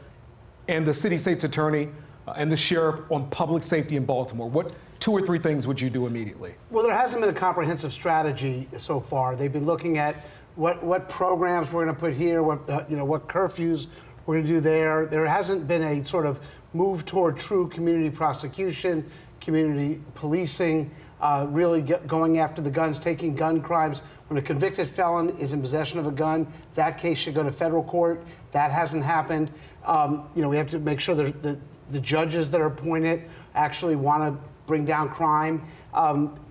A: and the city state's attorney and the sheriff on public safety in Baltimore? What 2 or 3 things would you do immediately?
Q: Well, there hasn't been a comprehensive strategy so far. They've been looking at what programs we're going to put here, what curfews we're going to do there. There hasn't been a sort of move toward true community prosecution, community policing, really going after the guns, taking gun crimes. When a convicted felon is in possession of a gun, that case should go to federal court. That hasn't happened. We have to make sure that the judges that are appointed actually want to bring down crime.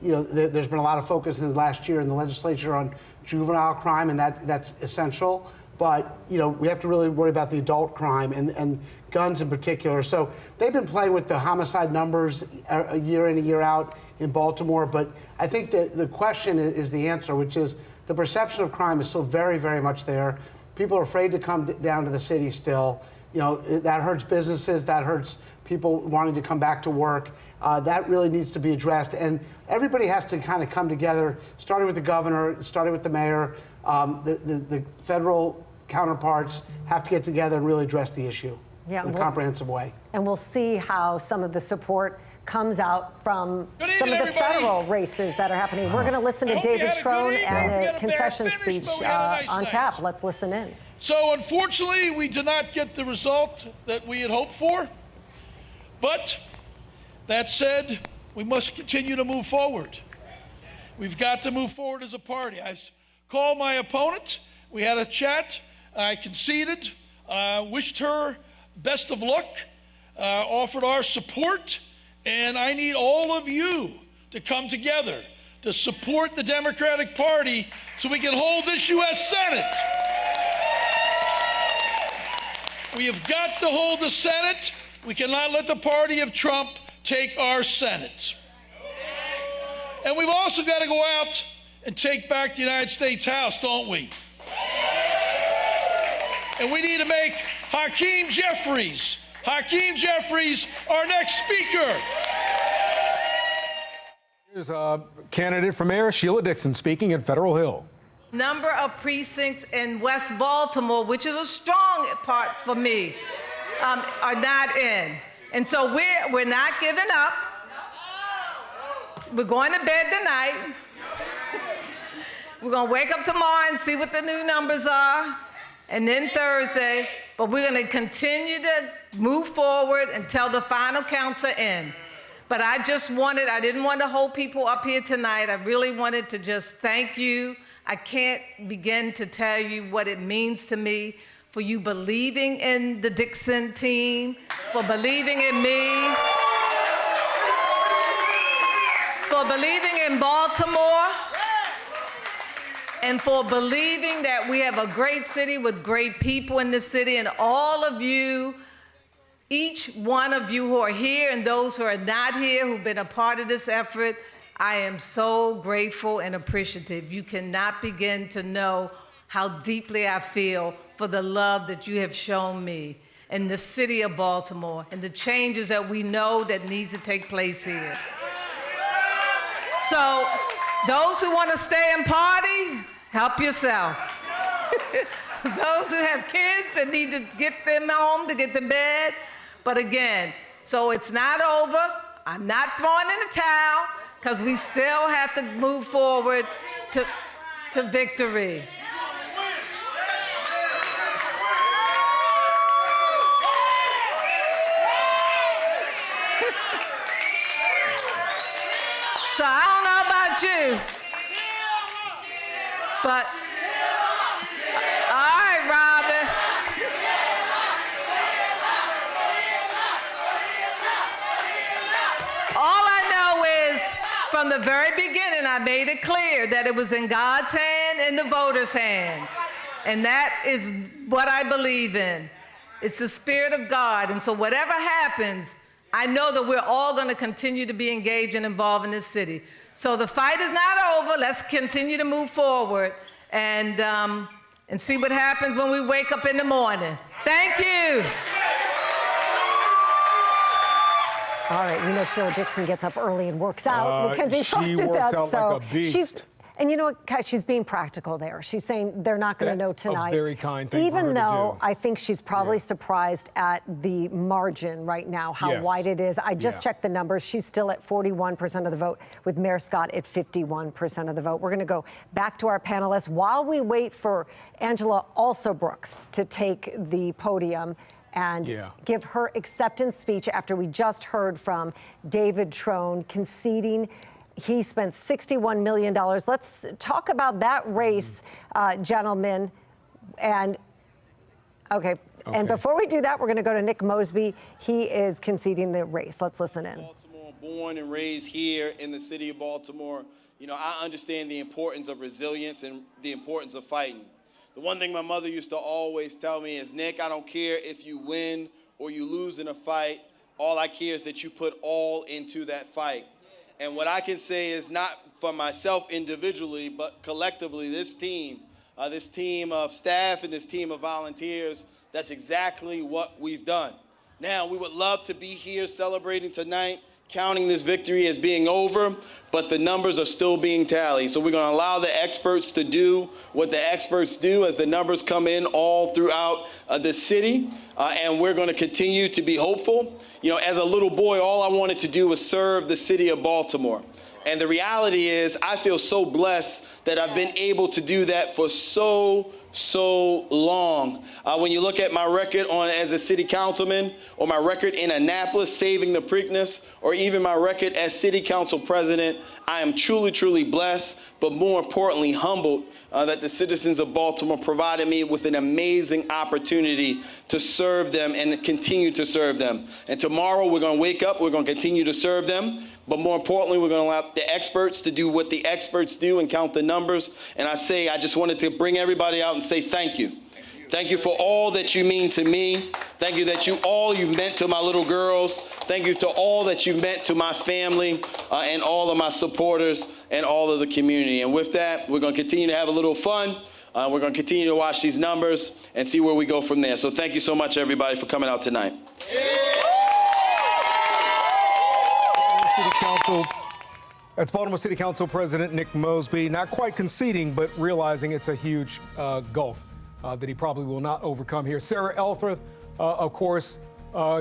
Q: There's been a lot of focus in the last year in the legislature on juvenile crime, and that's essential. But we have to really worry about the adult crime and guns in particular. So they've been playing with the homicide numbers a year in, a year out in Baltimore. But I think that the question is the answer, which is the perception of crime is still very, very much there. People are afraid to come down to the city still. That hurts businesses, that hurts people wanting to come back to work. That really needs to be addressed. And everybody has to kind of come together, starting with the governor, starting with the mayor. The federal counterparts have to get together and really address the issue in a comprehensive way.
B: And we'll see how some of the support comes out from some of the federal races that are happening. We're going to listen to David Trone and a concession speech on tap. Let's listen in.
T: So unfortunately, we did not get the result that we had hoped for. But that said, we must continue to move forward. We've got to move forward as a party. I called my opponent. We had a chat. I conceded, wished her best of luck, offered our support, and I need all of you to come together to support the Democratic Party so we can hold this U.S. Senate. We have got to hold the Senate. We cannot let the party of Trump take our Senate. And we've also got to go out and take back the United States House, don't we? And we need to make Hakeem Jeffries our next speaker.
A: Here's a candidate for mayor, Sheila Dixon, speaking at Federal Hill.
U: Number of precincts in West Baltimore, which is a strong part for me, are not in. And so we're not giving up. We're going to bed tonight. We're going to wake up tomorrow and see what the new numbers are, and then Thursday. But we're going to continue to move forward until the final counts are in. But I didn't want to hold people up here tonight. I really wanted to just thank you. I can't begin to tell you what it means to me for you believing in the Dixon team, for believing in me, for believing in Baltimore, and for believing that we have a great city with great people in the city. And all of you, each one of you who are here and those who are not here, who've been a part of this effort, I am so grateful and appreciative. You cannot begin to know how deeply I feel for the love that you have shown me in the city of Baltimore and the changes that we know that need to take place here. So those who want to stay and party, help yourself. those who have kids that need to get them home to get to bed. But again, so it's not over. I'm not throwing in the towel because we still have to move forward to victory. So I don't know about you, but all right, Robin. All I know is from the very beginning, I made it clear that it was in God's hand and the voters' hands. And that is what I believe in. It's the Spirit of God. And so whatever happens, I know that we're all going to continue to be engaged and involved in this city. So the fight is not over. Let's continue to move forward and see what happens when we wake up in the morning. Thank you.
B: All right, you know Sheila Dixon gets up early and works out. Mackenzie trusted that.
A: Out
B: so
A: like a beast.
B: And you know what? She's being practical there. She's saying they're not going to know tonight.
A: A very kind thing
B: Even
A: for her
B: though
A: to do.
B: I think she's probably surprised at the margin right now, how wide it is. I just checked the numbers. She's still at 41% of the vote, with Mayor Scott at 51% of the vote. We're going to go back to our panelists while we wait for Angela Alsobrooks to take the podium and give her acceptance speech after we just heard from David Trone conceding. He spent $61 million. Let's talk about that race, gentlemen. And and before we do that, we're going to go to Nick Mosby. He is conceding the race. Let's listen in.
C: Baltimore, born and raised here in the city of Baltimore. You know, I understand the importance of resilience and the importance of fighting. The one thing my mother used to always tell me is, Nick, I don't care if you win or you lose in a fight. All I care is that you put all into that fight. And what I can say is, not for myself individually, but collectively, this team of staff and this team of volunteers, that's exactly what we've done. Now, we would love to be here celebrating tonight, counting this victory as being over, but the numbers are still being tallied. So we're going to allow the experts to do what the experts do as the numbers come in all throughout the city, and we're going to continue to be hopeful. You know, as a little boy, all I wanted to do was serve the city of Baltimore. And the reality is, I feel so blessed that I've been able to do that for so long. When you look at my record as a city councilman, or my record in Annapolis saving the Preakness, or even my record as city council president, I am truly blessed, but more importantly, humbled that the citizens of Baltimore provided me with an amazing opportunity to serve them and continue to serve them. And tomorrow we're going to wake up, we're going to continue to serve them, but more importantly, we're going to allow the experts to do what the experts do and count the numbers. And I just wanted to bring everybody out and say thank you. Thank you for all that you mean to me. Thank you that you've meant to my little girls. Thank you to all that you've meant to my family and all of my supporters and all of the community. And with that, we're going to continue to have a little fun. We're going to continue to watch these numbers and see where we go from there. So thank you so much, everybody, for coming out tonight.
A: City Council. That's Baltimore City Council President Nick Mosby, not quite conceding, but realizing it's a huge gulf that he probably will not overcome here. Sarah Elfreth, of course,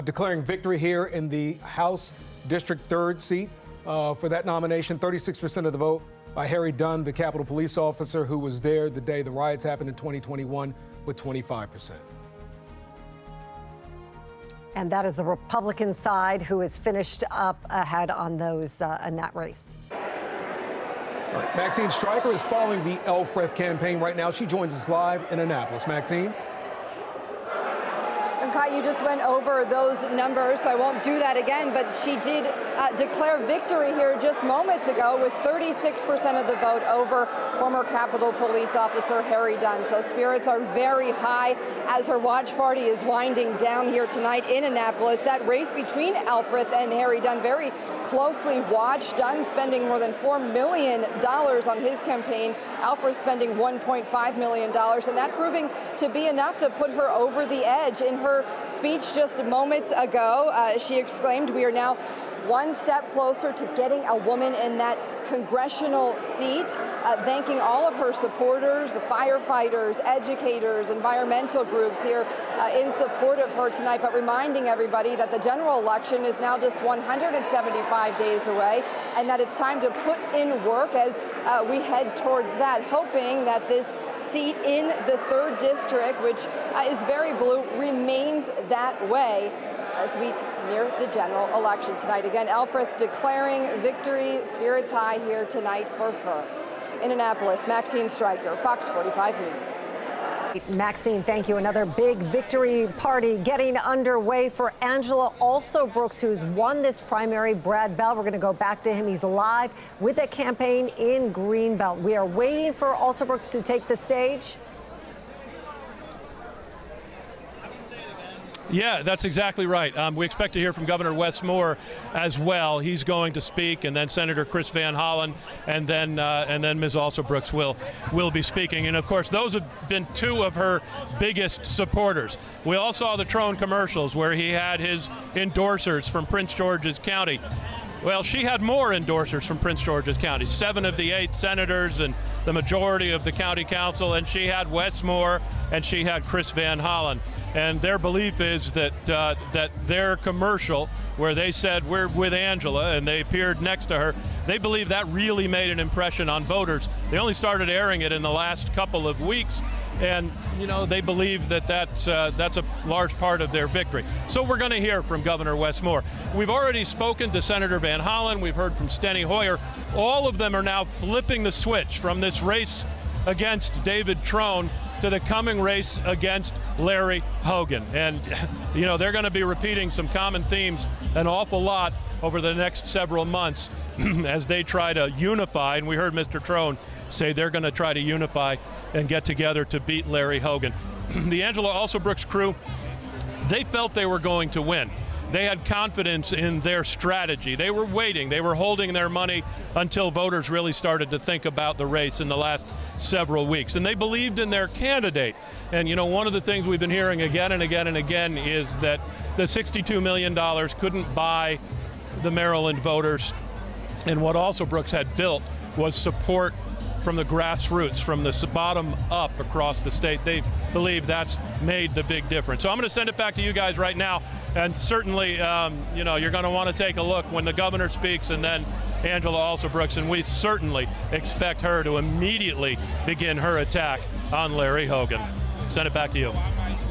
A: declaring victory here in the House District 3rd seat for that nomination. 36% of the vote by Harry Dunn, the Capitol Police officer who was there the day the riots happened in 2021, with 25%.
B: And that is the Republican side who is finished up ahead on those in that race.
A: All right, Maxine Stryker is following the Elfreth campaign right now. She joins us live in Annapolis. Maxine?
H: And Kai, you just went over those numbers, so I won't do that again, but she did declare victory here just moments ago with 36% of the vote over former Capitol Police officer Harry Dunn. So spirits are very high as her watch party is winding down here tonight in Annapolis. That race between Elfreth and Harry Dunn very closely watched. Dunn spending more than $4 million on his campaign, Elfreth spending $1.5 million, and that proving to be enough to put her over the edge. In her speech just moments ago, she exclaimed, "We are now one step closer to getting a woman in that congressional seat, thanking all of her supporters, the firefighters, educators, environmental groups here in support of her tonight, but reminding everybody that the general election is now just 175 days away and that it's time to put in work as we head towards that, hoping that this seat in the 3rd district, which is very blue, remains that way as we near the general election tonight. Again, Elfreth declaring victory, spirits high here tonight for her. In Annapolis, Maxine Stryker, Fox 45 News.
B: Maxine, thank you. Another big victory party getting underway for Angela Alsobrooks, who's won this primary. Brad Bell, we're going to go back to him. He's live with a campaign in Greenbelt. We are waiting for Alsobrooks to take the stage.
K: Yeah, that's exactly right. We expect to hear from Governor Wes Moore as well. He's going to speak, and then Senator Chris Van Hollen, and then Ms. Alsobrooks will be speaking. And of course, those have been two of her biggest supporters. We all saw the Trone commercials where he had his endorsers from Prince George's County. Well, she had more endorsers from Prince George's County, 7 of the 8 senators and the majority of the county council, and she had Wes Moore and she had Chris Van Hollen. And their belief is that that their commercial where they said we're with Angela and they appeared next to her, they believe that really made an impression on voters. They only started airing it in the last couple of weeks, and you know they believe that that's a large part of their victory. So we're going to hear from Governor Wes Moore. We've already spoken to Senator Van Hollen. We've heard from Steny Hoyer. All of them are now flipping the switch from this race against David Trone to the coming race against Larry Hogan. And you know they're going to be repeating some common themes an awful lot over the next several months as they try to unify. And we heard Mr. Trone say they're going to try to unify and get together to beat Larry Hogan. The Angela Alsobrooks crew, they felt they were going to win. They had confidence in their strategy. They were waiting. They were holding their money until voters really started to think about the race in the last several weeks. And they believed in their candidate. And you know, one of the things we've been hearing again and again and again is that the $62 million couldn't buy the Maryland voters. And what Alsobrooks had built was support from the grassroots, from the bottom up across the state. They believe that's made the big difference. So I'm going to send it back to you guys right now. And certainly, you know, you're going to want to take a look when the governor speaks and then Angela Alsobrooks, and we certainly expect her to immediately begin her attack on Larry Hogan. Send it back to you.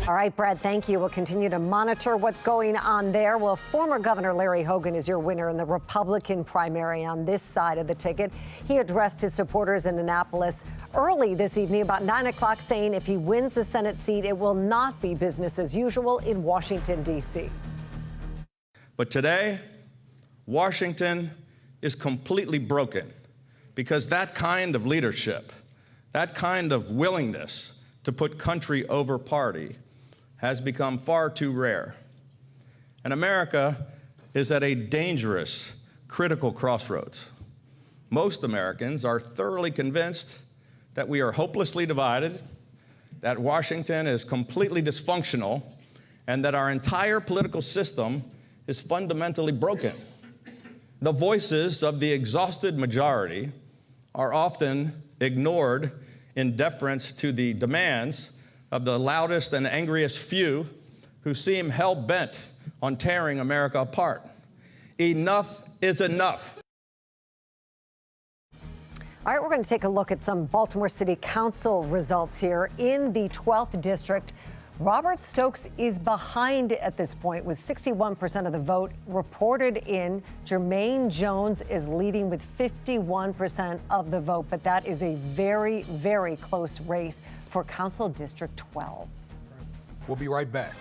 B: All right, Brad, thank you. We'll continue to monitor what's going on there. Well, former Governor Larry Hogan is your winner in the Republican primary on this side of the ticket. He addressed his supporters in Annapolis early this evening, about 9 o'clock, saying if he wins the Senate seat, it will not be business as usual in Washington, D.C.
F: But today, Washington is completely broken because that kind of leadership, that kind of willingness to put country over party has become far too rare. And America is at a dangerous, critical crossroads. Most Americans are thoroughly convinced that we are hopelessly divided, that Washington is completely dysfunctional, and that our entire political system is fundamentally broken. The voices of the exhausted majority are often ignored in deference to the demands of the loudest and angriest few who seem hell-bent on tearing America apart. Enough is enough.
B: All right, we're going to take a look at some Baltimore City Council results here. In the 12th district, Robert Stokes is behind at this point with 61% of the vote reported in. Jermaine Jones is leading with 51% of the vote, but that is a very, very close race for Council District 12.
A: We'll be right back.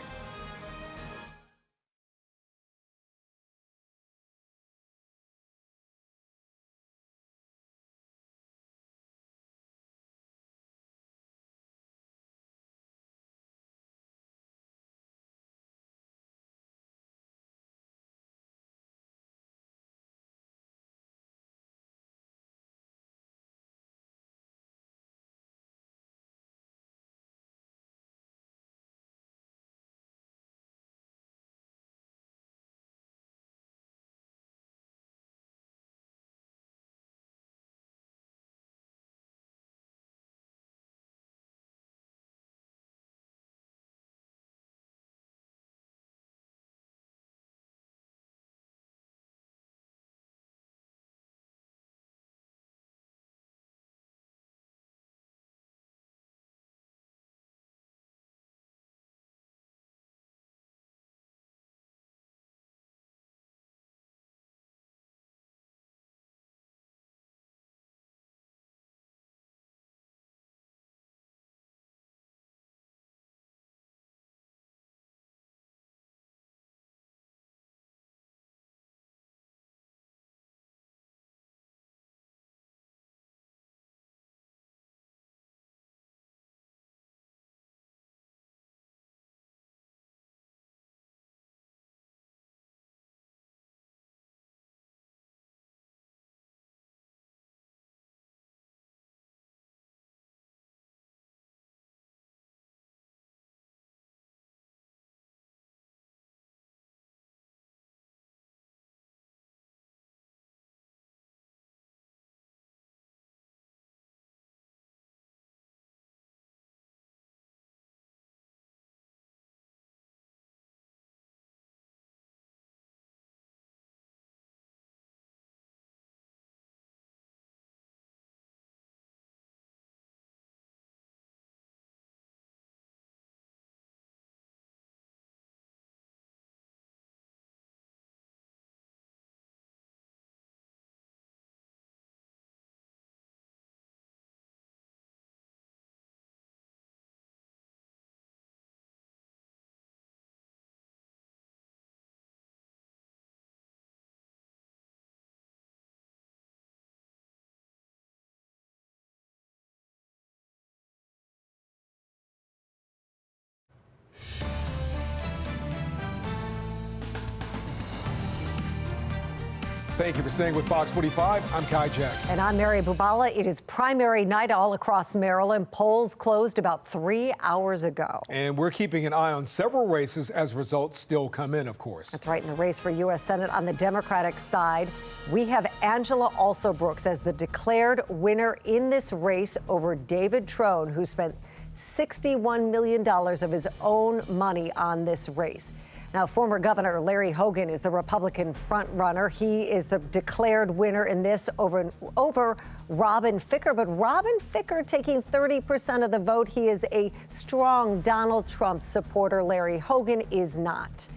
A: Thank you for staying with Fox 45. I'm Kai Jackson.
B: And I'm Mary Bubala. It is primary night all across Maryland. Polls closed about 3 hours ago.
A: And we're keeping an eye on several races as results still come in, of course.
B: That's right. In the race for U.S. Senate on the Democratic side, we have Angela Alsobrooks as the declared winner in this race over David Trone, who spent $61 million of his own money on this race. Now, former Governor Larry Hogan is the Republican frontrunner. He is the declared winner in this over Robin Ficker. But Robin Ficker taking 30% of the vote. He is a strong Donald Trump supporter. Larry Hogan is not.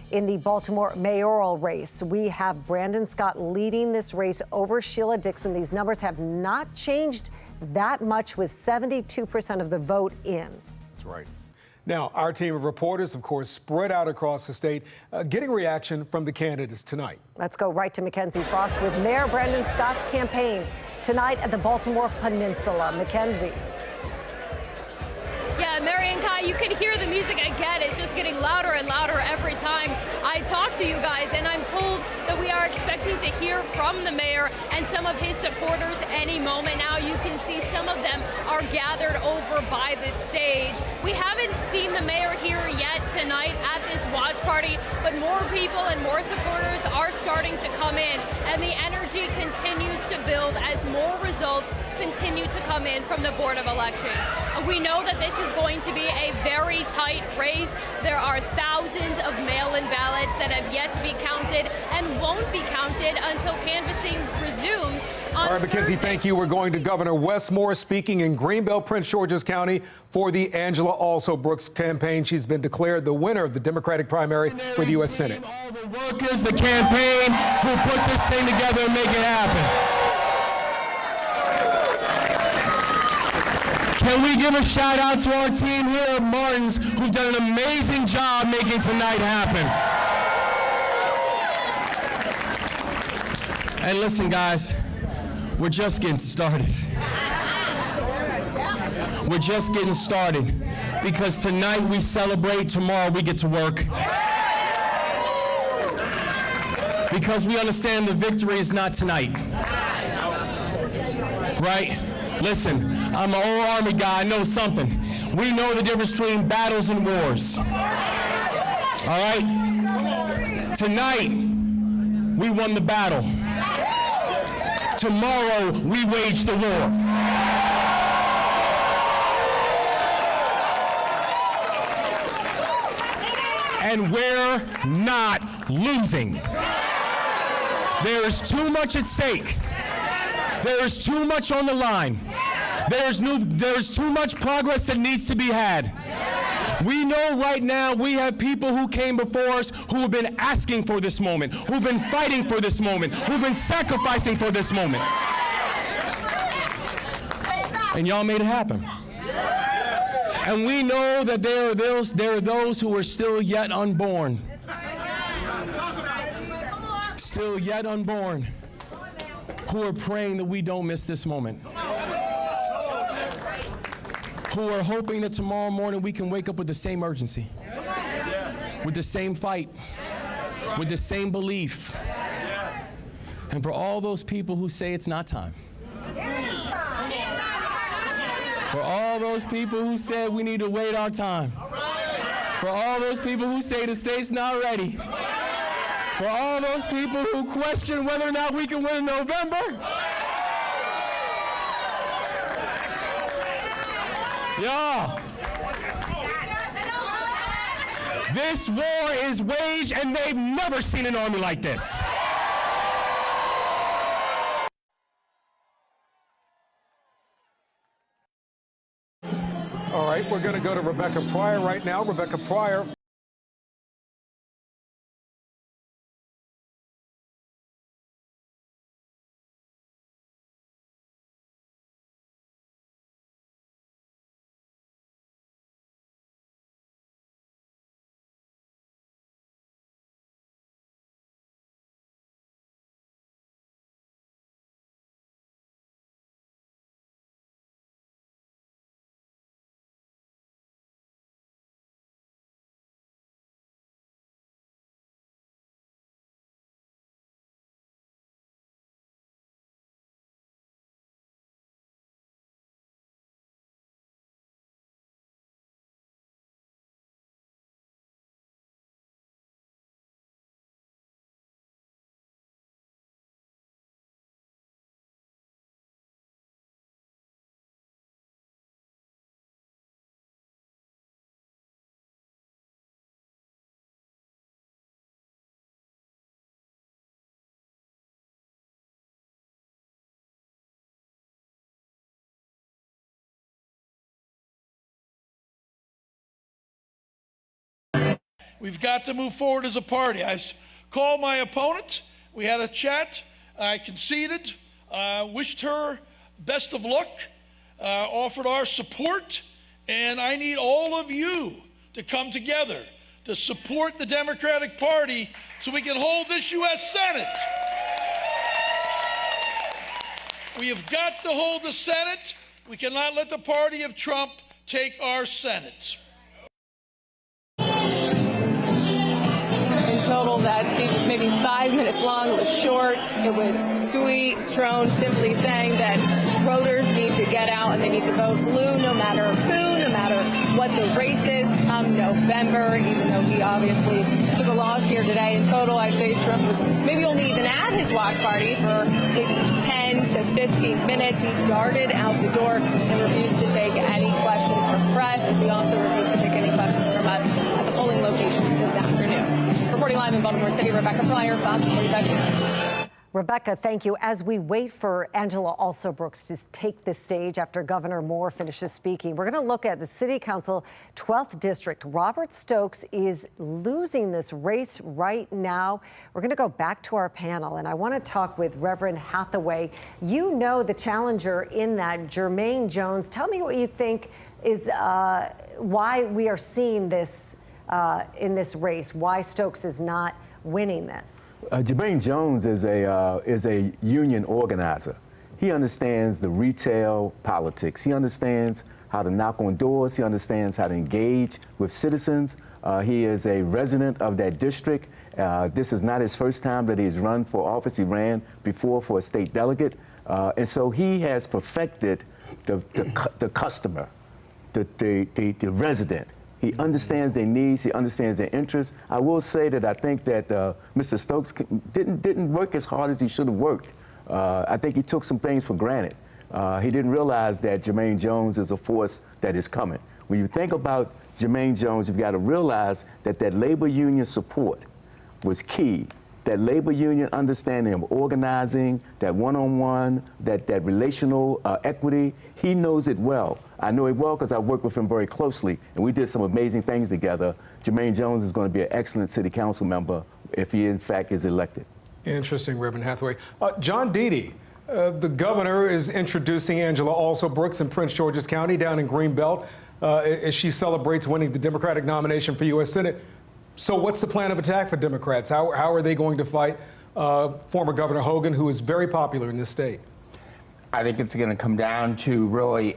B: In the Baltimore mayoral race, we have Brandon Scott leading this race over Sheila Dixon. These numbers have not changed that much, with 72% of the vote in.
A: That's right. Now, our team of reporters, of course, spread out across the state, getting reaction from the candidates tonight.
B: Let's go right to Mackenzie Frost with Mayor Brandon Scott's campaign tonight at the Baltimore Peninsula. Mackenzie.
D: Yeah, Mary and Kai, you can hear the music again. It's just getting louder and louder every time I talk to you guys. And I'm told that we are expecting to hear from the mayor and some of his supporters any moment now. You can see some of them are gathered over by this stage. We haven't seen the mayor here yet tonight at this watch party, but more people and more supporters are starting to come in, and the energy continues to build as more results continue to come in from the Board of Elections. We know that this is going to be a very tight race. There are thousands of mail-in ballots that have yet to be counted and won't be counted until canvassing resumes on
A: All right, Mackenzie,
D: Thursday.
A: thank you. We're going to Governor Wes Moore speaking in Greenbelt, Prince George's County for the Angela Alsobrooks campaign. She's been declared the winner of the Democratic primary for the U.S. Senate.
G: All the workers, the campaign who put this thing together and make it happen. Can we give a shout out to our team here at Martin's, who've done an amazing job making tonight happen. And listen, guys, we're just getting started. We're just getting started, because tonight we celebrate, tomorrow we get to work. Because we understand the victory is not tonight. Right? Listen, I'm an old Army guy, I know something. We know the difference between battles and wars. All right? Tonight, we won the battle. Tomorrow, we wage the war. And we're not losing. There is too much at stake. There is too much on the line. There's too much progress that needs to be had. We know right now we have people who came before us who have been asking for this moment, who've been fighting for this moment, who've been sacrificing for this moment. And y'all made it happen. And we know that there are those who are still yet unborn. Still yet unborn, who are praying that we don't miss this moment. Who are hoping that tomorrow morning we can wake up with the same urgency, with the same fight, with the same belief. And for all those people who say it's not time, for all those people who said we need to wait our time, for all those people who say the state's not ready, for all those people who question whether or not we can win in November, y'all, this war is waged, and they've never seen an army like this.
A: All right, we're going to go to Rebecca Pryor right now. Rebecca Pryor.
T: We've got to move forward as a party. I called my opponent. We had a chat. I conceded, wished her best of luck, offered our support, and I need all of you to come together to support the Democratic Party so we can hold this U.S. Senate. We have got to hold the Senate. We cannot let the party of Trump take our Senate.
J: In total, that speech was maybe 5 minutes long. It was short. It was sweet. Trone simply saying that voters need to get out and they need to vote blue no matter who, no matter what the race is come November, even though he obviously took a loss here today. In total, I'd say Trump was maybe only even at his watch party for maybe 10 to 15 minutes. He darted out the door and refused to take any questions from press, as he also refused to take any questions from us at the polling locations this afternoon. Reporting live in Baltimore City, Rebecca Pryor, Fox 45 News.
B: Rebecca, thank you. As we wait for Angela Alsobrooks to take the stage after Governor Moore finishes speaking, we're going to look at the City Council 12th District. Robert Stokes is losing this race right now. We're going to go back to our panel, and I want to talk with Reverend Hathaway. You know the challenger in that, Jermaine Jones. Tell me what you think is why we are seeing this in this race, why Stokes is not winning this.
P: Jermaine Jones is a union organizer. He understands the retail politics. He understands how to knock on doors. He understands how to engage with citizens. He is a resident of that district. This is not his first time that he's run for office. He ran before for a state delegate. And so he has perfected the customer, the resident. He understands their needs. He understands their interests. I will say that I think that Mr. Stokes didn't work as hard as he should have worked. I think he took some things for granted. He didn't realize that Jermaine Jones is a force that is coming. When you think about Jermaine Jones, you've got to realize that labor union support was key. That labor union understanding of organizing, that one-on-one, that relational equity, he knows it well. I know it well because I worked with him very closely, and we did some amazing things together. Jermaine Jones is going to be an excellent city council member if he, in fact, is elected.
A: Interesting, Reverend Hathaway. John Deedy, the governor is introducing Angela Alsobrooks in Prince George's County down in Greenbelt as she celebrates winning the Democratic nomination for U.S. Senate. So what's the plan of attack for Democrats? How are they going to fight former Governor Hogan, who is very popular in this state?
R: I think it's going to come down to really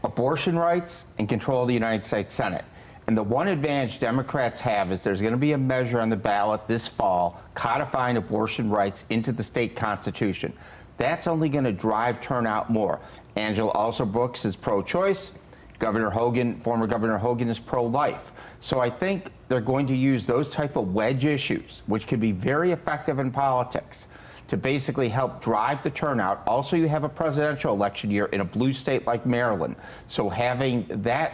R: abortion rights and control of the United States Senate. And the one advantage Democrats have is there's going to be a measure on the ballot this fall codifying abortion rights into the state constitution. That's only going to drive turnout more. Angela Alsobrooks is pro-choice. Governor Hogan, former Governor Hogan, is pro-life. So I think they're going to use those type of wedge issues, which can be very effective in politics, to basically help drive the turnout. Also, you have a presidential election year in a blue state like Maryland. So having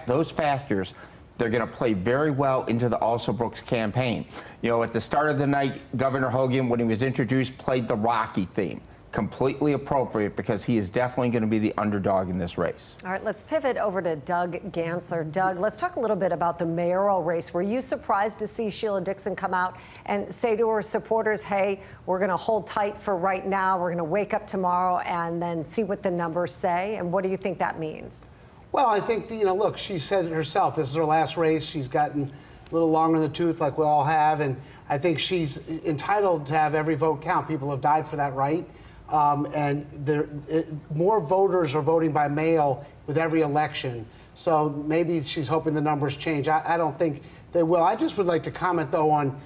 R: those factors, they're going to play very well into the Alsobrooks campaign. You know, at the start of the night, Governor Hogan, when he was introduced, played the Rocky theme. Completely appropriate because he is definitely going to be the underdog in this race.
B: All right, let's pivot over to Doug Gansler. Doug, let's talk a little bit about the mayoral race. Were you surprised to see Sheila Dixon come out and say to her supporters, hey, we're going to hold tight for right now. We're going to wake up tomorrow and then see what the numbers say? And what do you think that means?
Q: Well, I think, look, she said it herself. This is her last race. She's gotten a little longer in the tooth like we all have. And I think she's entitled to have every vote count. People have died for that right. And more voters are voting by mail with every election. So maybe she's hoping the numbers change. I don't think they will. I just would like to comment, though, on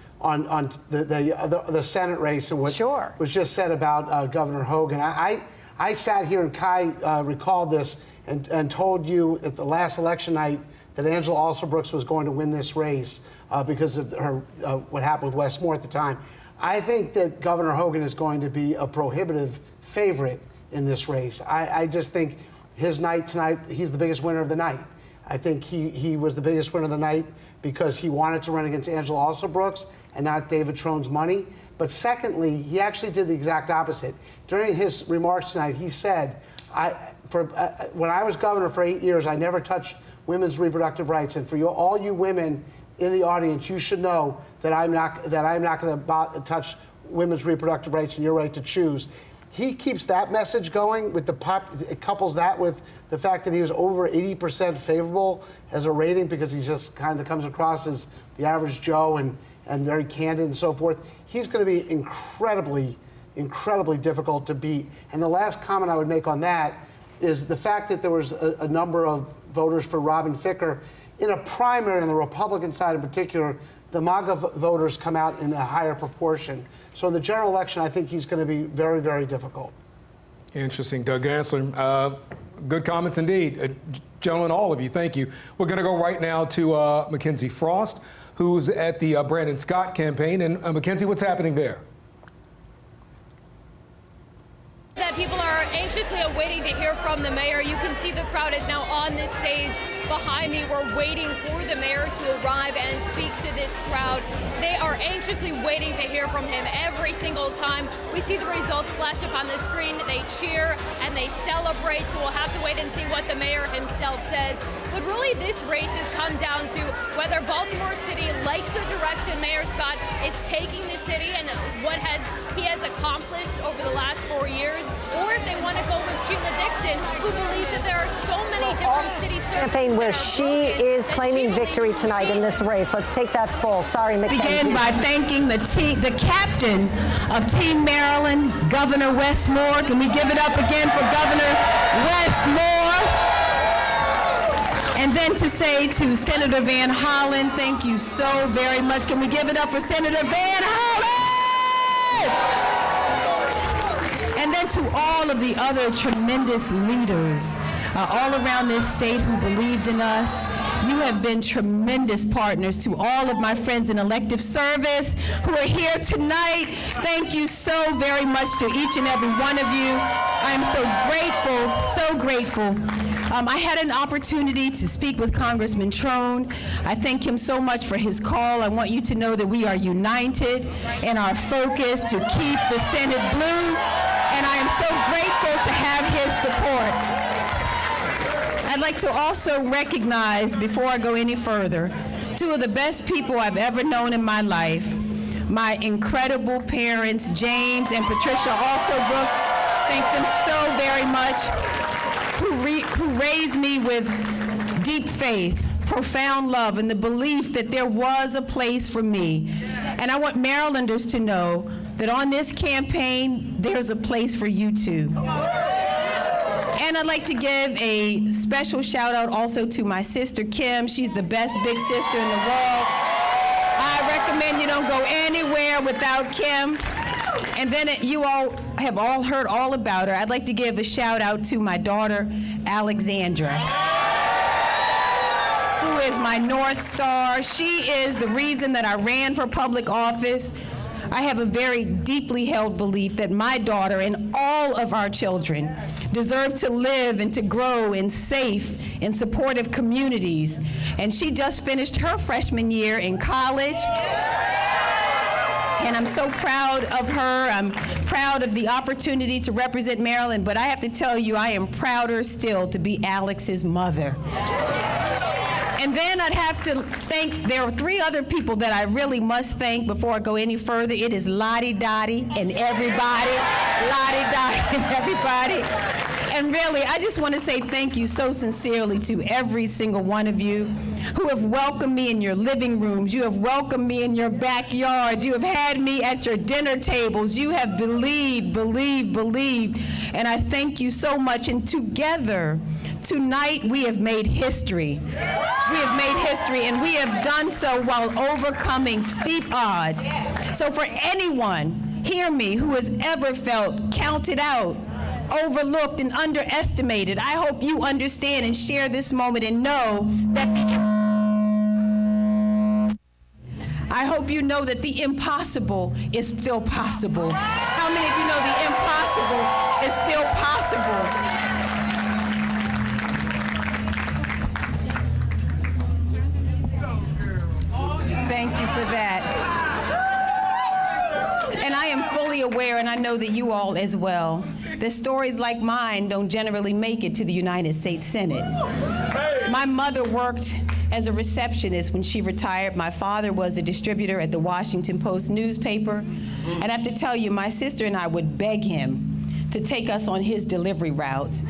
Q: the Senate race and what was just said about Governor Hogan. I sat here, and Kai recalled this, and told you at the last election night that Angela Alsobrooks was going to win this race because of her what happened with Westmore at the time. I think that Governor Hogan is going to be a prohibitive favorite in this race. I just think his night tonight, he's the biggest winner of the night. I think he was the biggest winner of the night because he wanted to run against Angela Alsobrooks and not David Trone's money. But secondly, he actually did the exact opposite. During his remarks tonight, he said, when I was governor for 8 years, I never touched women's reproductive rights. And for all you women in the audience, you should know that I'm not going to touch women's reproductive rights and your right to choose. He keeps that message going with it couples that with the fact that he was over 80% favorable as a rating because he just kind of comes across as the average Joe and very candid and so forth. He's going to be incredibly difficult to beat. And the last comment I would make on that is the fact that there was a number of voters for Robin Ficker. In a primary on the Republican side in particular, the MAGA voters come out in a higher proportion. So in the general election, I think he's going to be very, very difficult.
A: Interesting. Doug Gansler, good comments indeed. Gentlemen, all of you, thank you. We're going to go right now to Mackenzie Frost, who's at the Brandon Scott campaign. And Mackenzie, what's happening there?
D: That people are anxiously awaiting to hear from the mayor. You can see the crowd is now on this stage behind me. We're waiting for the mayor to arrive and speak to this crowd. They are anxiously waiting to hear from him every single time we see the results flash up on the screen. They cheer and they celebrate, so we'll have to wait and see what the mayor himself says. But really, this race has come down to whether Baltimore City likes the direction Mayor Scott is taking the city and what he has accomplished over the last 4 years, or if they want to go with Sheila Dixon, who believes that there are so many different city services.
B: Campaign where she is claiming victory tonight in this race. Let's take that full. Sorry, Mackenzie.
I: Begin by thanking the captain of Team Maryland, Governor Wes Moore. Can we give it up again for Governor Wes Moore? And then to say to Senator Van Hollen, thank you so very much. Can we give it up for Senator Van Hollen? And then to all of the other tremendous leaders all around this state who believed in us. You have been tremendous partners. To all of my friends in elective service who are here tonight, thank you so very much to each and every one of you. I am so grateful. I had an opportunity to speak with Congressman Trone. I thank him so much for his call. I want you to know that we are united in our focus to keep the Senate blue, and I am so grateful to have his support. I'd like to also recognize, before I go any further, two of the best people I've ever known in my life, my incredible parents, James and Patricia Alsobrooks. Thank them so very much, who raised me with deep faith, profound love, and the belief that there was a place for me. And I want Marylanders to know that on this campaign, there's a place for you too. And I'd like to give a special shout out also to my sister, Kim. She's the best big sister in the world. I recommend you don't go anywhere without Kim. And then you all have all heard all about her. I'd like to give a shout out to my daughter, Alexandra, who is my North Star. She is the reason that I ran for public office. I have a very deeply held belief that my daughter and all of our children deserve to live and to grow in safe and supportive communities. And she just finished her freshman year in college. And I'm so proud of her. I'm proud of the opportunity to represent Maryland, but I have to tell you, I am prouder still to be Alex's mother. And then I'd have to thank, there are three other people that I really must thank before I go any further. It is Lottie Dottie and everybody. Lottie Dottie and everybody. And really, I just want to say thank you so sincerely to every single one of you who have welcomed me in your living rooms. You have welcomed me in your backyards. You have had me at your dinner tables. You have believed. And I thank you so much. And together, tonight, we have made history. We have made history, and we have done so while overcoming steep odds. So for anyone, hear me, who has ever felt counted out, overlooked, and underestimated, I hope you understand and share this moment and know that I hope you know that the impossible is still possible. How many of you know the impossible is still possible? Thank you for that. And I am fully aware, and I know that you all as well, that stories like mine don't generally make it to the United States Senate. My mother worked as a receptionist when she retired. My father was a distributor at the Washington Post newspaper. And I have to tell you, my sister and I would beg him to take us on his delivery routes.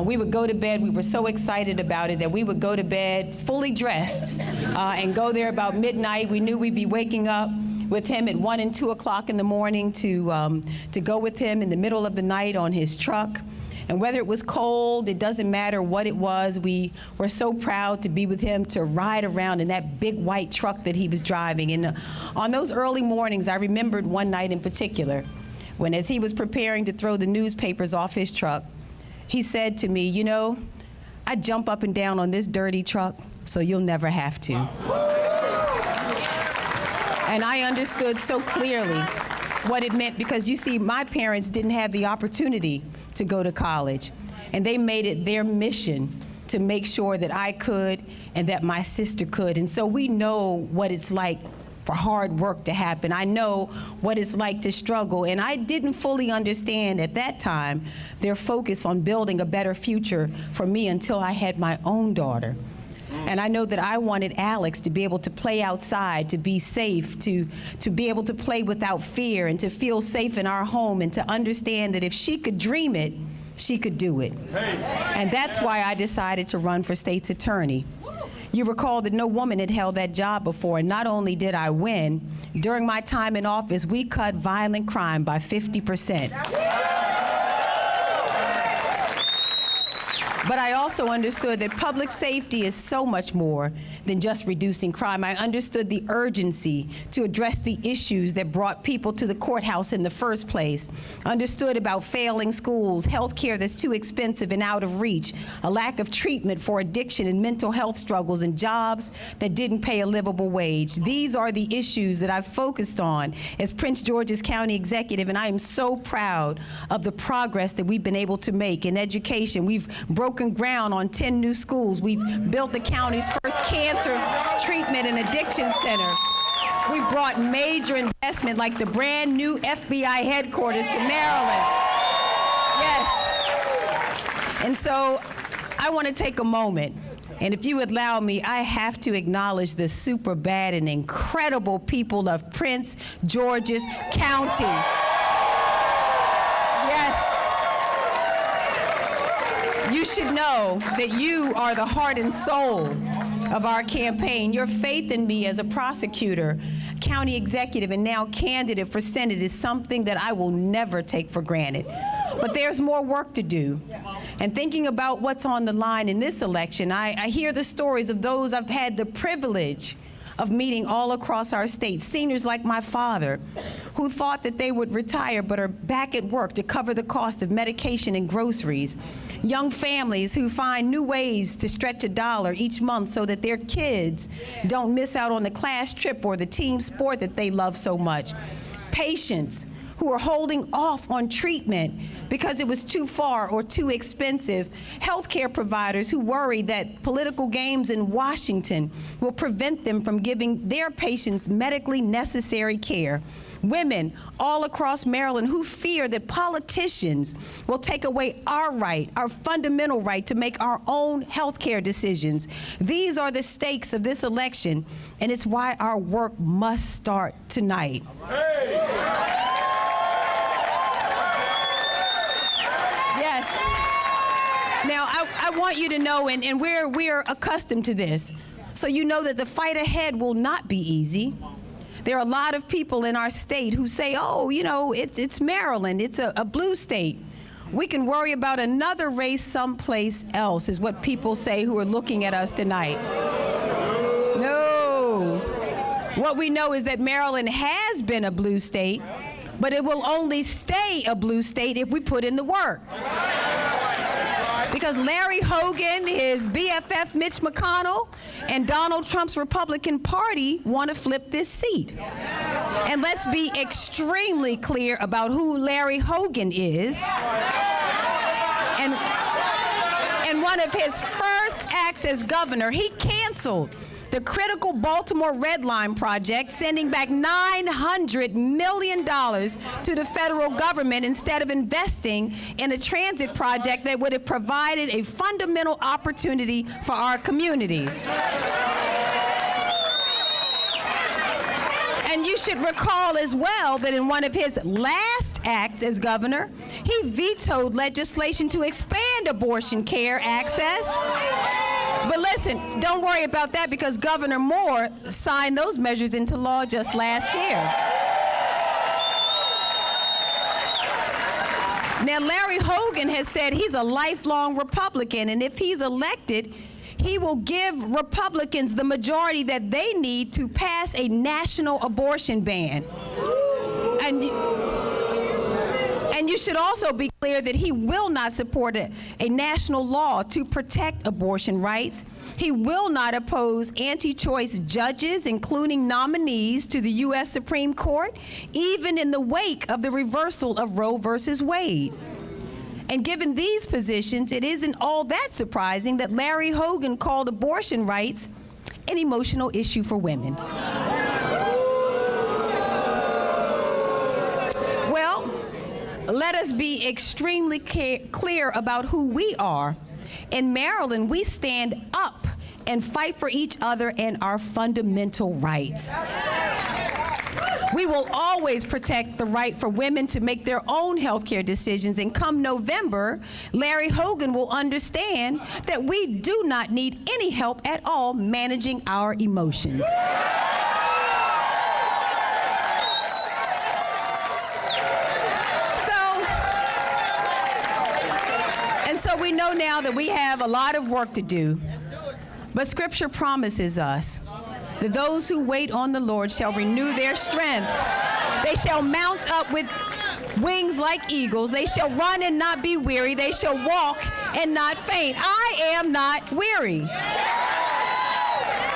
I: We would go to bed, we were so excited about it that we would go to bed fully dressed and go there about midnight. We knew we'd be waking up with him at 1 and 2 o'clock in the morning to go with him in the middle of the night on his truck. And whether it was cold, it doesn't matter what it was, we were so proud to be with him, to ride around in that big white truck that he was driving. And on those early mornings, I remembered one night in particular, when as he was preparing to throw the newspapers off his truck, he said to me, you know, I jump up and down on this dirty truck, so you'll never have to. And I understood so clearly what it meant, because you see, my parents didn't have the opportunity to go to college, and they made it their mission to make sure that I could and that my sister could. And so we know what it's like for hard work to happen. I know what it's like to struggle, and I didn't fully understand at that time their focus on building a better future for me until I had my own daughter. And I know that I wanted Alex to be able to play outside, to be safe, to be able to play without fear, and to feel safe in our home, and to understand that if she could dream it, she could do it. And that's why I decided to run for state's attorney. You recall that no woman had held that job before, and not only did I win, during my time in office, we cut violent crime by 50%. But I also understood that public safety is so much more than just reducing crime. I understood the urgency to address the issues that brought people to the courthouse in the first place. Understood about failing schools, health care that's too expensive and out of reach, a lack of treatment for addiction and mental health struggles, and jobs that didn't pay a livable wage. These are the issues that I've focused on as Prince George's County Executive, and I am so proud of the progress that we've been able to make in education. We've broken ground on 10 new schools. We've built the county's first cancer treatment and addiction center. We brought major investment like the brand new FBI headquarters to Maryland. Yes. And so I want to take a moment, and if you would allow me, I have to acknowledge the super bad and incredible people of Prince George's County. Yes. You should know that you are the heart and soul of our campaign. Your faith in me as a prosecutor, county executive, and now candidate for Senate is something that I will never take for granted. But there's more work to do. And thinking about what's on the line in this election, I hear the stories of those I've had the privilege of meeting all across our state. Seniors like my father, who thought that they would retire but are back at work to cover the cost of medication and groceries. Young families who find new ways to stretch $1 each month so that their kids don't miss out on the class trip or the team sport that they love so much. Patients who are holding off on treatment because it was too far or too expensive. Healthcare providers who worry that political games in Washington will prevent them from giving their patients medically necessary care. Women all across Maryland who fear that politicians will take away our right, our fundamental right to make our own health care decisions. These are the stakes of this election, and it's why our work must start tonight. Yes. Now, I want you to know, and we're accustomed to this, so you know that the fight ahead will not be easy. There are a lot of people in our state who say, oh, you know, it's Maryland, it's a blue state. We can worry about another race someplace else, is what people say who are looking at us tonight. No. What we know is that Maryland has been a blue state, but it will only stay a blue state if we put in the work. Because Larry Hogan, his BFF Mitch McConnell, and Donald Trump's Republican Party want to flip this seat. And let's be extremely clear about who Larry Hogan is. And one of his first acts as governor, he canceled the critical Baltimore Red Line project, sending back $900 million to the federal government instead of investing in a transit project that would have provided a fundamental opportunity for our communities. you should recall as well that in one of his last acts as governor, he vetoed legislation to expand abortion care access. But listen, don't worry about that because Governor Moore signed those measures into law just last year. Now, Larry Hogan has said he's a lifelong Republican, and if he's elected, he will give Republicans the majority that they need to pass a national abortion ban. And you should also be clear that he will not support a national law to protect abortion rights. He will not oppose anti-choice judges, including nominees to the U.S. Supreme Court, even in the wake of the reversal of Roe versus Wade. And given these positions, it isn't all that surprising that Larry Hogan called abortion rights an emotional issue for women. Well, let us be extremely clear about who we are. In Maryland, we stand up and fight for each other and our fundamental rights. We will always protect the right for women to make their own health care decisions, and come November, Larry Hogan will understand that we do not need any help at all managing our emotions. So we know now that we have a lot of work to do, but Scripture promises us that those who wait on the Lord shall renew their strength. They shall mount up with wings like eagles. They shall run and not be weary. They shall walk and not faint. I am not weary.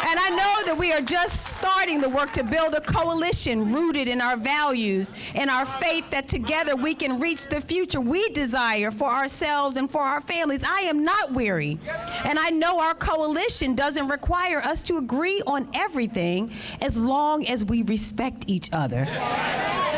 I: And I know that we are just starting the work to build a coalition rooted in our values and our faith that together we can reach the future we desire for ourselves and for our families. I am not weary. And I know our coalition doesn't require us to agree on everything as long as we respect each other.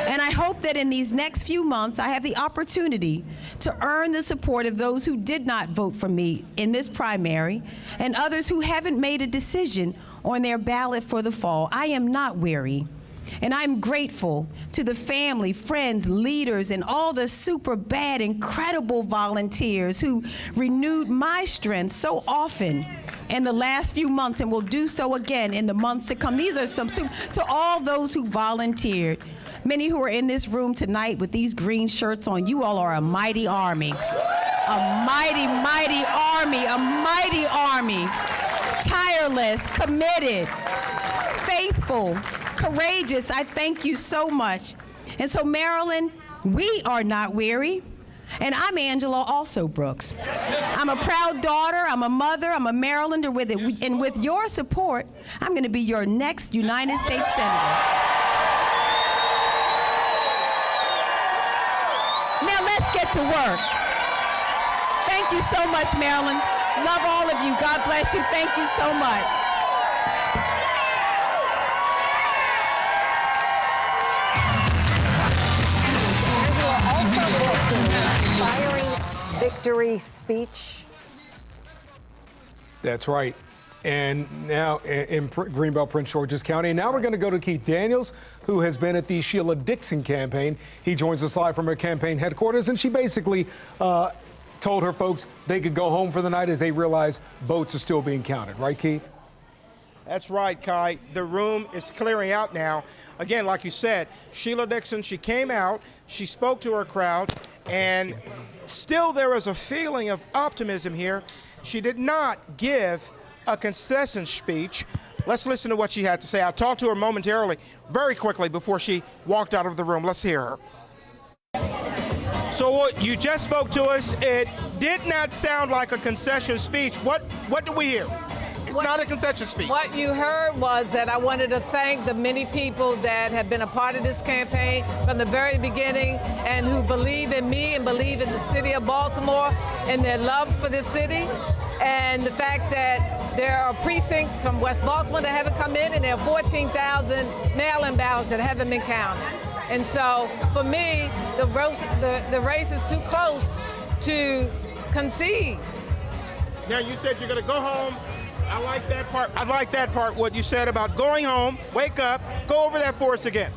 I: And I hope that in these next few months, I have the opportunity to earn the support of those who did not vote for me in this primary and others who haven't made a decision on their ballot for the fall. I am not weary. And I'm grateful to the family, friends, leaders, and all the super bad, incredible volunteers who renewed my strength so often in the last few months and will do so again in the months to come. These are some to all those who volunteered. Many who are in this room tonight with these green shirts on, you all are a mighty army. A mighty, mighty army, a mighty army. Tireless, committed, faithful, courageous. I thank you so much. And so, Maryland, we are not weary. And I'm Angela Alsobrooks. I'm a proud daughter, I'm a mother, I'm a Marylander with it. And with your support, I'm going to be your next United States Senator. Now let's get to work. Thank you so much, Maryland. Love all of you. God bless you. Thank you so much.
B: Inspiring victory speech.
A: That's right. And now in Greenbelt, Prince George's County. And now we're going to go to Keith Daniels, who has been at the Sheila Dixon campaign. He joins us live from her campaign headquarters, and she basically told her folks they could go home for the night as they realize votes are still being counted. Right, Keith?
E: That's right, Kai. The room is clearing out now. Again, like you said, Sheila Dixon, she came out, she spoke to her crowd, and still there was a feeling of optimism here. She did not give a concession speech. Let's listen to what she had to say. I'll talk to her momentarily, very quickly, before she walked out of the room. Let's hear her. So what you just spoke to us, it did not sound like a concession speech. What did we hear? It's not a concession speech.
U: What you heard was that I wanted to thank the many people that have been a part of this campaign from the very beginning and who believe in me and believe in the city of Baltimore and their love for this city. And the fact that there are precincts from West Baltimore that haven't come in, and there are 14,000 mail-in ballots that haven't been counted. And so, for me, the race is too close to concede.
E: Now, you said you're going to go home I like that part. I like that part, what you said about going home, wake up, go over that for us again.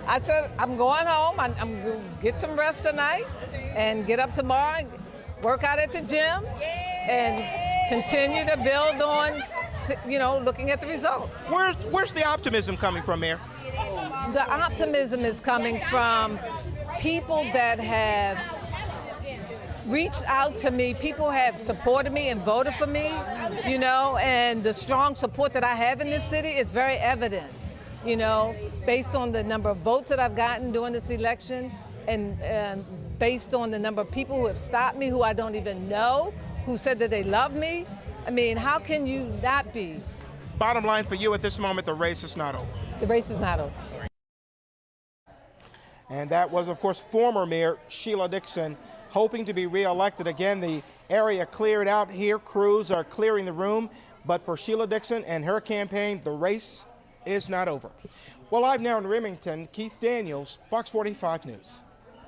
U: I said, I'm going home. I'm going to get some rest tonight and get up tomorrow and work out at the gym and continue to build on, looking at the results.
E: Where's the optimism coming from, Mayor?
U: The optimism is coming from people that have reached out to me. People have supported me and voted for me, and the strong support that I have in this city is very evident, based on the number of votes that I've gotten during this election and based on the number of people who have stopped me, who I don't even know, who said that they love me. I mean, how can you not be?
E: Bottom line for you at this moment, the race is not over.
U: The race is not over.
E: And that was, of course, former Mayor Sheila Dixon, hoping to be reelected. Again, the area cleared out here. Crews are clearing the room. But for Sheila Dixon and her campaign, the race is not over. Well, live now in Remington, Keith Daniels, Fox 45 News.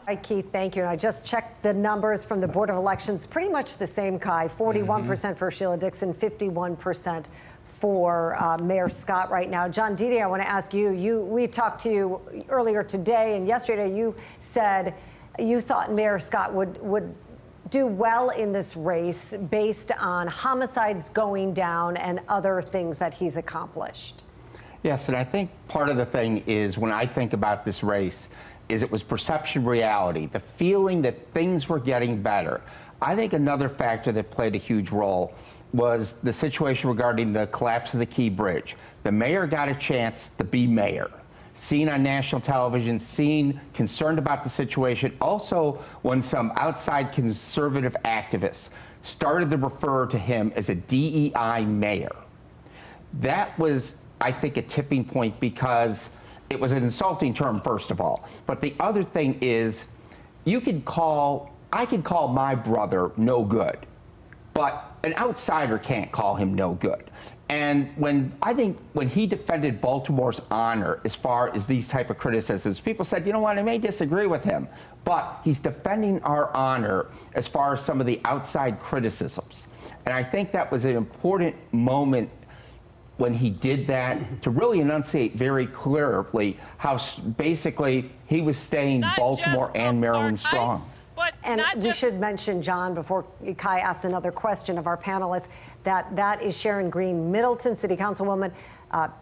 B: Hi, Keith, thank you. And I just checked the numbers from the Board of Elections, pretty much the same, Kai. 41% for Sheila Dixon, 51% for Mayor Scott right now. John Dede, I want to ask you, we talked to you earlier today and yesterday. You said you thought Mayor Scott would do well in this race based on homicides going down and other things that he's accomplished.
R: Yes, and I think part of the thing is when I think about this race is it was perception reality, the feeling that things were getting better. I think another factor that played a huge role was the situation regarding the collapse of the Key Bridge. The mayor got a chance to be mayor. Seen on national television, seen concerned about the situation. Also, when some outside conservative activists started to refer to him as a DEI mayor. That was, I think, a tipping point because it was an insulting term, first of all. But the other thing is, I could call my brother no good, but an outsider can't call him no good. And I think when he defended Baltimore's honor as far as these type of criticisms, people said, you know what, I may disagree with him, but he's defending our honor as far as some of the outside criticisms. And I think that was an important moment when he did that to really enunciate very clearly how basically he was staying Baltimore and Maryland strong.
B: And we should mention, John, before Kai asks another question of our panelists, that is Sharon Green, Middleton City Councilwoman,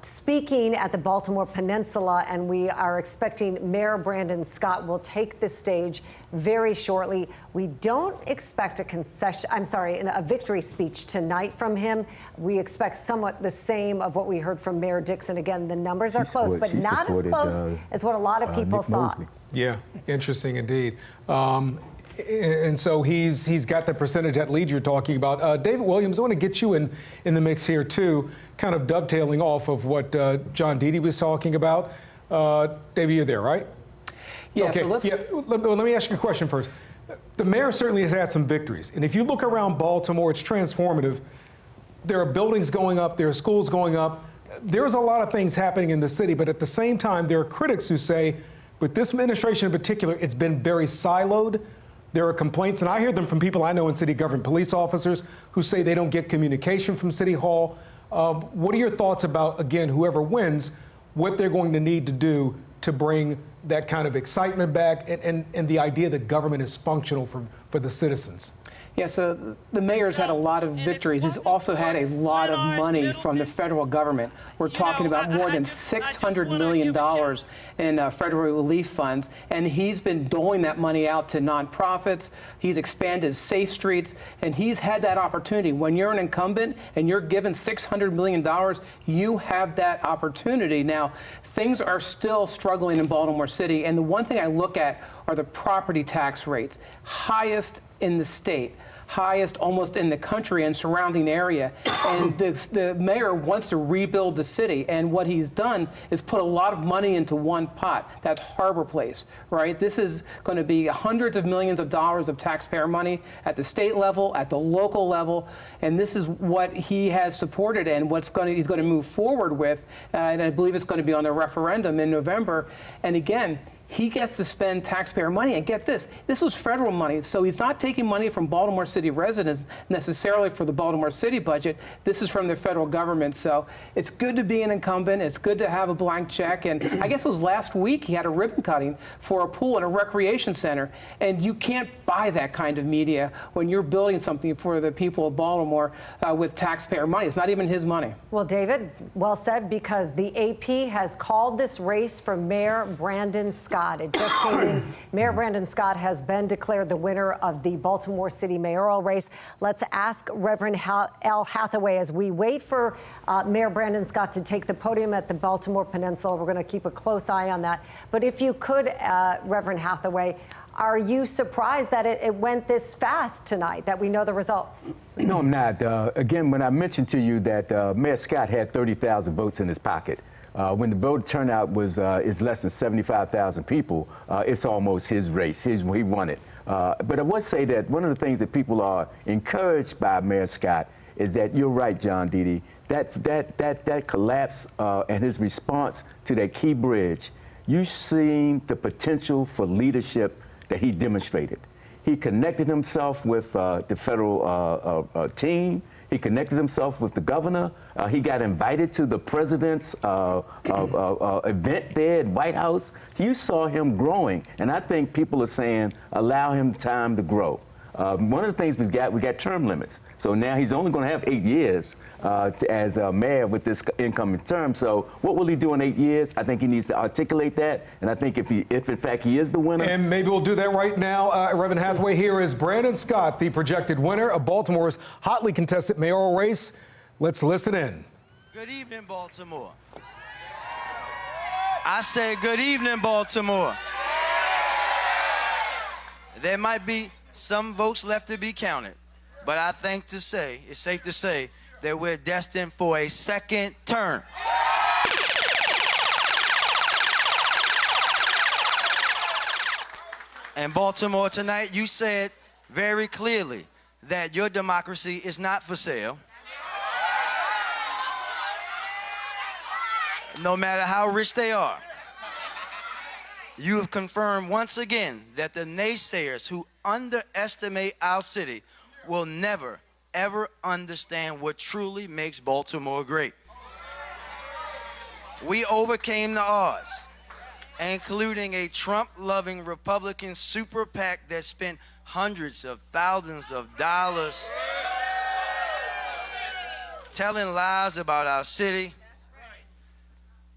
B: speaking at the Baltimore Peninsula, and we are expecting Mayor Brandon Scott will take the stage very shortly. We don't expect a victory speech tonight from him. We expect somewhat the same of what we heard from Mayor Dixon. Again, the numbers are close, but not as close as what a lot of people thought.
A: Mosby. Yeah, interesting indeed. And so he's got the percentage that lead you're talking about. David Williams, I want to get you in the mix here too, kind of dovetailing off of what John Dede was talking about. David, you're there, right?
S: Yeah,
A: okay.
S: So
A: let me ask you a question first. The mayor certainly has had some victories, and if you look around Baltimore, it's transformative. There are buildings going up, there are schools going up. There's a lot of things happening in the city, but at the same time, there are critics who say, with this administration in particular, it's been very siloed. There are complaints, and I hear them from people I know in city government, police officers who say they don't get communication from City Hall. What are your thoughts about, again, whoever wins, what they're going to need to do to bring that kind of excitement back and the idea that government is functional for the citizens?
S: Yeah, so the mayor's had a lot of victories. He's also had a lot of money from the federal government. We're talking about more than $600 million in federal relief funds, and he's been doling that money out to nonprofits. He's expanded Safe Streets, and he's had that opportunity. When you're an incumbent and you're given $600 million, you have that opportunity. Now, things are still struggling in Baltimore City, and the one thing I look at are the property tax rates, highest in the state, highest almost in the country and surrounding area. And the mayor wants to rebuild the city, and what he's done is put a lot of money into one pot. That's Harbor Place, right? This is going to be hundreds of millions of dollars of taxpayer money at the state level, at the local level, and this is what he has supported and he's going to move forward with, and I believe it's going to be on the referendum in November. And again, he gets to spend taxpayer money. And get this was federal money. So he's not taking money from Baltimore City residents necessarily for the Baltimore City budget. This is from the federal government. So it's good to be an incumbent. It's good to have a blank check. And I guess it was last week he had a ribbon cutting for a pool at a recreation center. And you can't buy that kind of media when you're building something for the people of Baltimore with taxpayer money. It's not even his money.
B: Well, David, well said, because the AP has called this race for Mayor Brandon Scott. It just came in. Mayor Brandon Scott has been declared the winner of the Baltimore City mayoral race. Let's ask Reverend Al Hathaway as we wait for Mayor Brandon Scott to take the podium at the Baltimore Peninsula. We're going to keep a close eye on that. But if you could, Reverend Hathaway, are you surprised that it went this fast tonight, that we know the results?
P: No, I'm not. Again, when I mentioned to you that Mayor Scott had 30,000 votes in his pocket, when the vote turnout is less than 75,000 people, it's almost his race. He won it. But I would say that one of the things that people are encouraged by Mayor Scott is that you're right, John Dede, that collapse and his response to that key bridge, you've seen the potential for leadership that he demonstrated. He connected himself with the federal team. He connected himself with the governor. He got invited to the president's event there at White House. You saw him growing, and I think people are saying, allow him time to grow. One of the things we got term limits. So now he's only going to have 8 years as mayor with this incoming term. So what will he do in 8 years? I think he needs to articulate that. And I think if in fact he is the winner.
A: And maybe we'll do that right now. Reverend Hathaway, here is Brandon Scott, the projected winner of Baltimore's hotly contested mayoral race. Let's listen in.
M: Good evening, Baltimore. I say good evening, Baltimore. There might be some votes left to be counted, but I think it's safe to say that we're destined for a second term. And Baltimore tonight, you said very clearly that your democracy is not for sale. No matter how rich they are. You have confirmed once again that the naysayers who underestimate our city will never, ever understand what truly makes Baltimore great. We overcame the odds, including a Trump-loving Republican super PAC that spent hundreds of thousands of dollars telling lies about our city,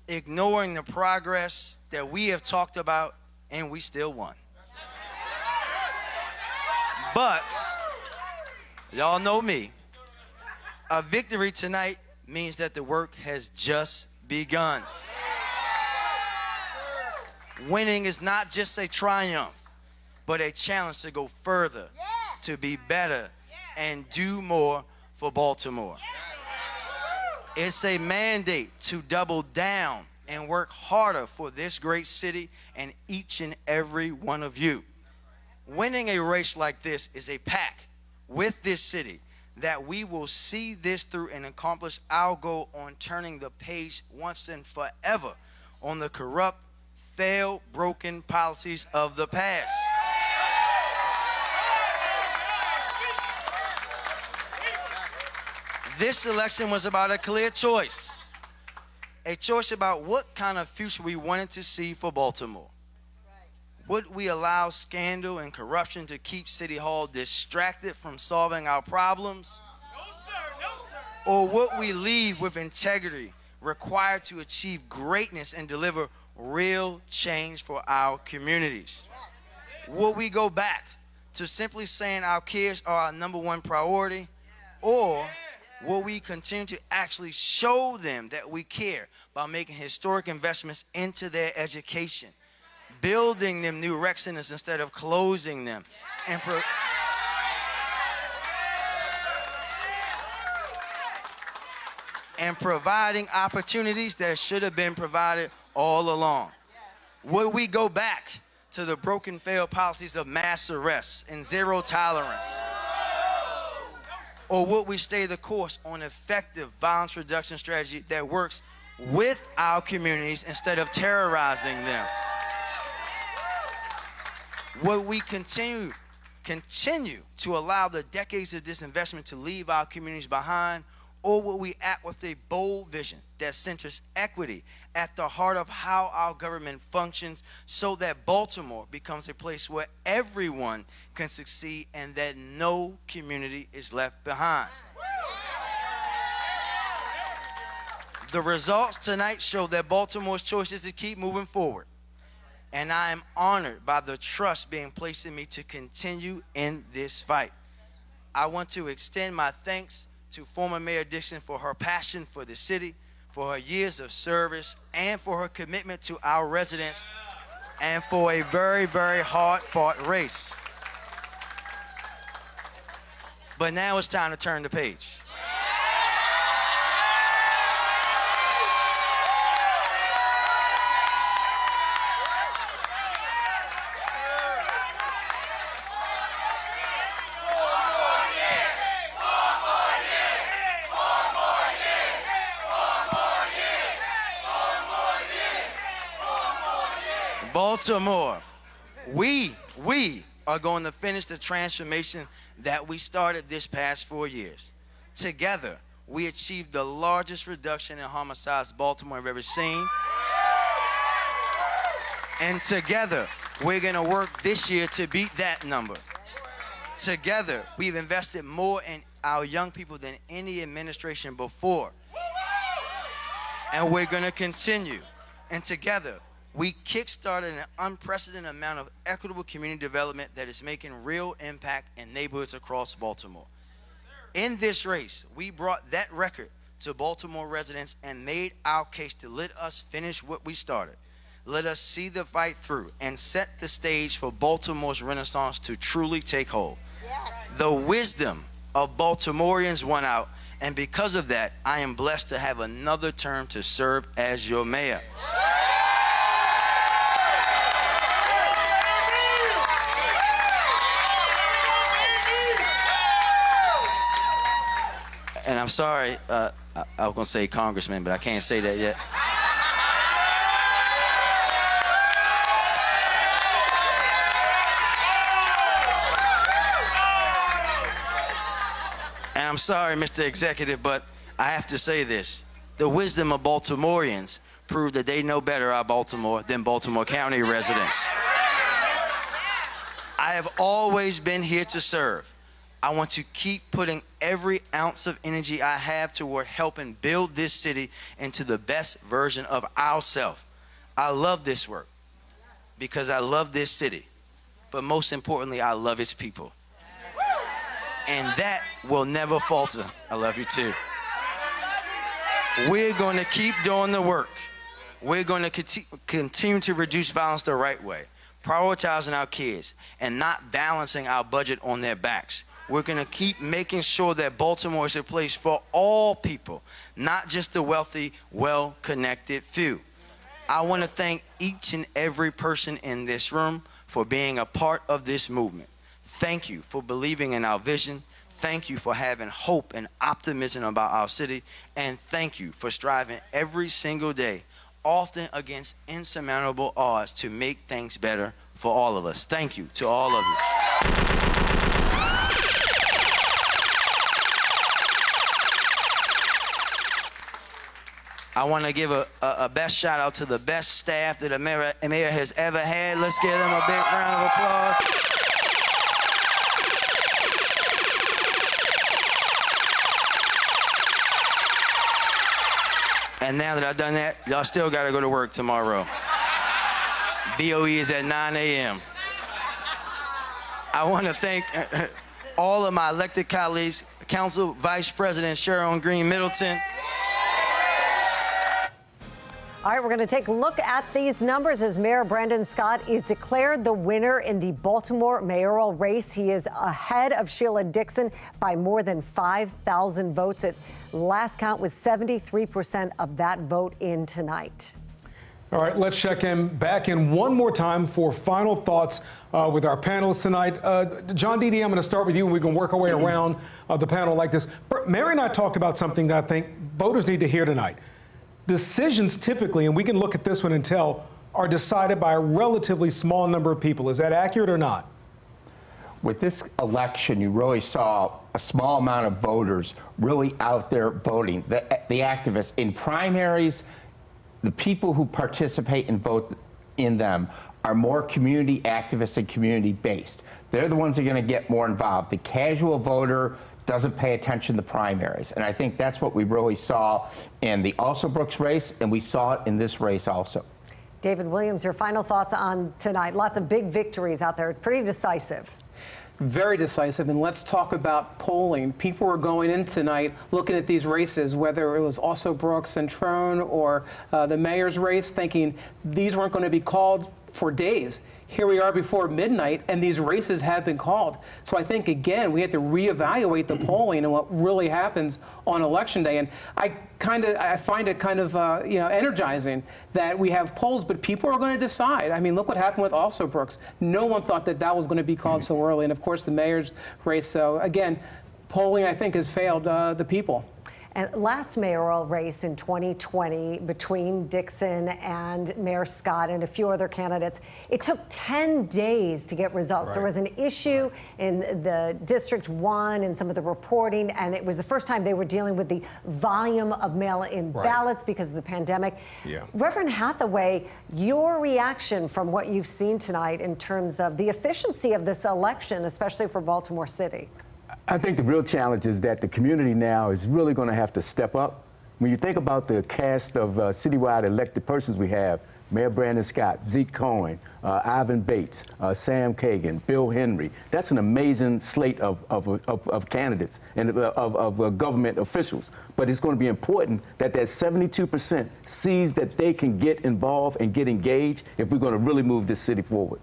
M: ignoring the progress that we have talked about, and we still won. But, y'all know me, a victory tonight means that the work has just begun. Winning is not just a triumph, but a challenge to go further, to be better, and do more for Baltimore. It's a mandate to double down and work harder for this great city and each and every one of you. Winning a race like this is a pact with this city that we will see this through and accomplish our goal on turning the page once and forever on the corrupt, failed, broken policies of the past. This election was about a clear choice. A choice about what kind of future we wanted to see for Baltimore. Would we allow scandal and corruption to keep City Hall distracted from solving our problems? No, sir. No, sir. Or would we leave with integrity required to achieve greatness and deliver real change for our communities? Will we go back to simply saying our kids are our #1 priority? Or will we continue to actually show them that we care by making historic investments into their education, building them new rec centers instead of closing them, and providing opportunities that should have been provided all along? Will we go back to the broken, failed policies of mass arrests and zero tolerance? Or would we stay the course on effective violence reduction strategy that works with our communities instead of terrorizing them? Will we continue to allow the decades of disinvestment to leave our communities behind, or will we act with a bold vision that centers equity at the heart of how our government functions, so that Baltimore becomes a place where everyone can succeed and that no community is left behind? The results tonight show that Baltimore's choice is to keep moving forward, and I am honored by the trust being placed in me to continue in this fight. I want to extend my thanks to former Mayor Dixon for her passion for the city, for her years of service, and for her commitment to our residents, and for a very, very hard-fought race. But now it's time to turn the page. Baltimore, we are going to finish the transformation that we started this past 4 years. Together, we achieved the largest reduction in homicides Baltimore have ever seen. And together, we're going to work this year to beat that number. Together, we've invested more in our young people than any administration before. And we're going to continue. And together, we kickstarted an unprecedented amount of equitable community development that is making real impact in neighborhoods across Baltimore. In this race, we brought that record to Baltimore residents and made our case to let us finish what we started. Let us see the fight through and set the stage for Baltimore's renaissance to truly take hold. Yes. The wisdom of Baltimoreans won out, and because of that, I am blessed to have another term to serve as your mayor. And I'm sorry, I was going to say congressman, but I can't say that yet. And I'm sorry, Mr. Executive, but I have to say this. The wisdom of Baltimoreans proved that they know better about Baltimore than Baltimore County residents. I have always been here to serve. I want to keep putting every ounce of energy I have toward helping build this city into the best version of ourselves. I love this work because I love this city, but most importantly, I love its people. And that will never falter. I love you too. We're going to keep doing the work. We're going to continue to reduce violence the right way, prioritizing our kids and not balancing our budget on their backs. We're going to keep making sure that Baltimore is a place for all people, not just the wealthy, well-connected few. I want to thank each and every person in this room for being a part of this movement. Thank you for believing in our vision. Thank you for having hope and optimism about our city. And thank you for striving every single day, often against insurmountable odds, to make things better for all of us. Thank you to all of you. I want to give a best shout out to the best staff that a mayor has ever had. Let's give them a big round of applause. And now that I've done that, y'all still got to go to work tomorrow. BOE is at 9 a.m. I want to thank all of my elected colleagues, Council Vice President Sharon Green Middleton.
B: All right, we're going to take a look at these numbers as Mayor Brandon Scott is declared the winner in the Baltimore mayoral race. He is ahead of Sheila Dixon by more than 5,000 votes. At last count was 73% of that vote in tonight.
A: All right, let's check back in one more time for final thoughts with our panelists tonight. John Dede, I'm going to start with you, and we can work our way around the panel like this. Mary and I talked about something that I think voters need to hear tonight. Decisions typically, and we can look at this one and tell, are decided by a relatively small number of people. Is that accurate or not?
R: With this election, you really saw a small amount of voters really out there voting. The activists in primaries, the people who participate and vote in them are more community activists and community based. They're the ones that are going to get more involved. The casual voter doesn't pay attention to primaries. And I think that's what we really saw in the Alsobrooks race, and we saw it in this race also.
B: David Williams, your final thoughts on tonight. Lots of big victories out there, pretty decisive.
S: Very decisive, and let's talk about polling. People were going in tonight looking at these races, whether it was Alsobrooks and Trone or the mayor's race, thinking these weren't going to be called for days. Here we are before midnight, and these races have been called. So I think, again, we have to reevaluate the polling and what really happens on Election Day. And I find it kind of energizing that we have polls, but people are going to decide. I mean, look what happened with Alsobrooks. No one thought that that was going to be called so early. And, of course, the mayor's race. So, again, polling, I think, has failed the people.
B: And last mayoral race in 2020 between Dixon and Mayor Scott and a few other candidates, it took 10 days to get results. Right. There was an issue in the District 1 and some of the reporting, and it was the first time they were dealing with the volume of mail-in ballots because of the pandemic. Yeah. Reverend Hathaway, your reaction from what you've seen tonight in terms of the efficiency of this election, especially for Baltimore City?
P: I think the real challenge is that the community now is really going to have to step up. When you think about the cast of citywide elected persons we have, Mayor Brandon Scott, Zeke Cohen, Ivan Bates, Sam Kagan, Bill Henry, that's an amazing slate of candidates and of government officials. But it's going to be important that 72% sees that they can get involved and get engaged if we're going to really move this city forward.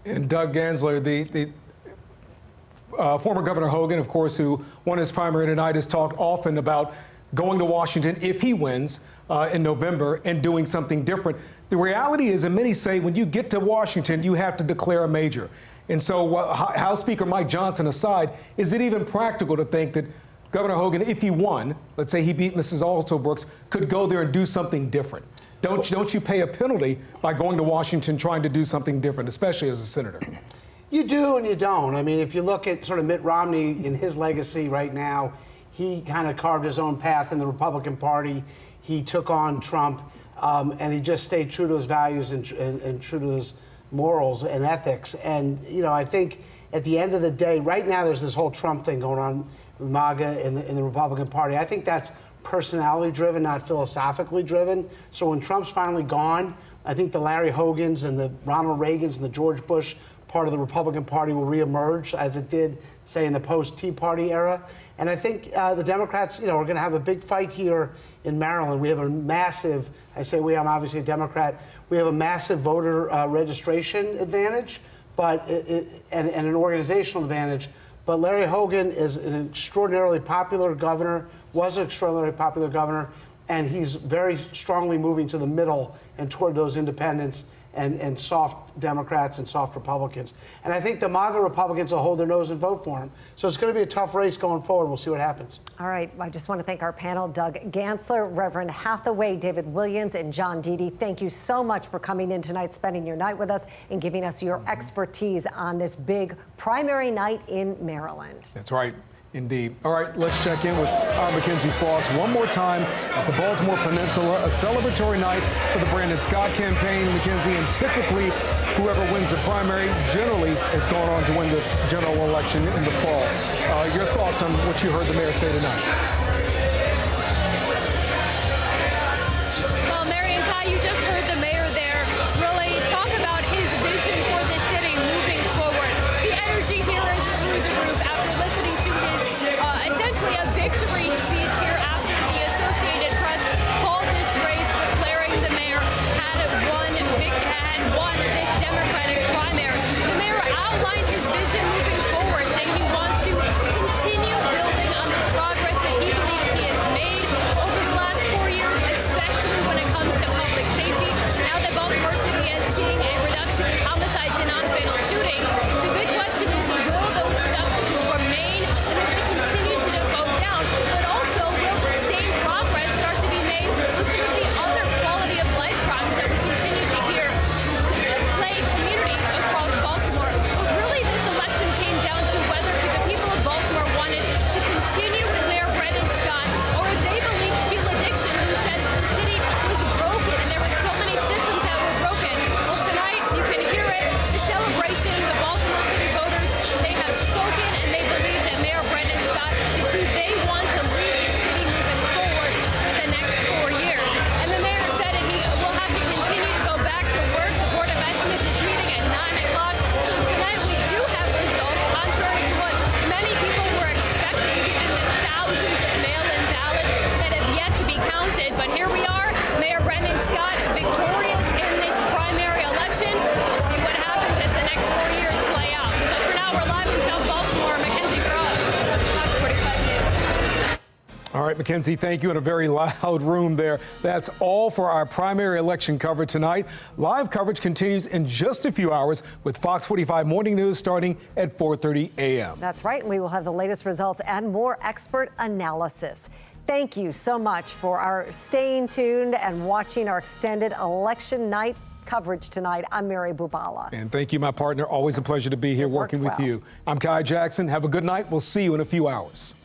A: And Doug Gansler, the former Governor Hogan, of course, who won his primary tonight, has talked often about going to Washington if he wins in November and doing something different. The reality is, and many say, when you get to Washington, you have to declare a major. And so House Speaker Mike Johnson aside, is it even practical to think that Governor Hogan, if he won, let's say he beat Mrs. Alsobrooks, could go there and do something different? Don't you pay a penalty by going to Washington trying to do something different, especially as a senator?
Q: You do and you don't. I mean, if you look at sort of Mitt Romney in his legacy right now, he kind of carved his own path in the Republican Party. He took on Trump, and he just stayed true to his values and true to his morals and ethics. And, I think at the end of the day, right now there's this whole Trump thing going on with MAGA in the Republican Party. I think that's personality driven, not philosophically driven. So when Trump's finally gone, I think the Larry Hogans and the Ronald Reagans and the George Bush part of the Republican Party will reemerge as it did, say, in the post-Tea Party era. And I think the Democrats, are going to have a big fight here in Maryland. We have a massive, I say we, I'm obviously a Democrat, we have a massive voter registration advantage, but and an organizational advantage. But Larry Hogan is an extraordinarily popular governor, was an extraordinarily popular governor, and he's very strongly moving to the middle and toward those independents and soft Democrats and soft Republicans. And I think the MAGA Republicans will hold their nose and vote for him. So it's going to be a tough race going forward. We'll see what happens.
B: All right. I just want to thank our panel, Doug Gansler, Reverend Hathaway, David Williams, and John Deedy. Thank you so much for coming in tonight, spending your night with us, and giving us your expertise on this big primary night in Maryland.
A: That's right. Indeed. All right, let's check in with our Mackenzie Foss one more time at the Baltimore Peninsula, a celebratory night for the Brandon Scott campaign, Mackenzie, and typically whoever wins the primary generally has gone on to win the general election in the fall. Your thoughts on what you heard the mayor say tonight?
D: Well, Mary and Kai, you just heard the mayor there really talk about his vision for the city moving forward. The energy here is through the roof after listening to his essentially a victory speech here after the Associated Press called this race, declaring the mayor had won this Democratic primary. The mayor outlined his vision moving forward, saying he wants to continue building on the progress that he believes
A: McKenzie, thank you in a very loud room there. That's all for our primary election coverage tonight. Live coverage continues in just a few hours with Fox 45 Morning News starting at 4:30 a.m.
B: That's right. We will have the latest results and more expert analysis. Thank you so much for staying tuned and watching our extended election night coverage tonight. I'm Mary Bubala.
A: And thank you, my partner. Always a pleasure to be here working with you. I'm Kai Jackson. Have a good night. We'll see you in a few hours.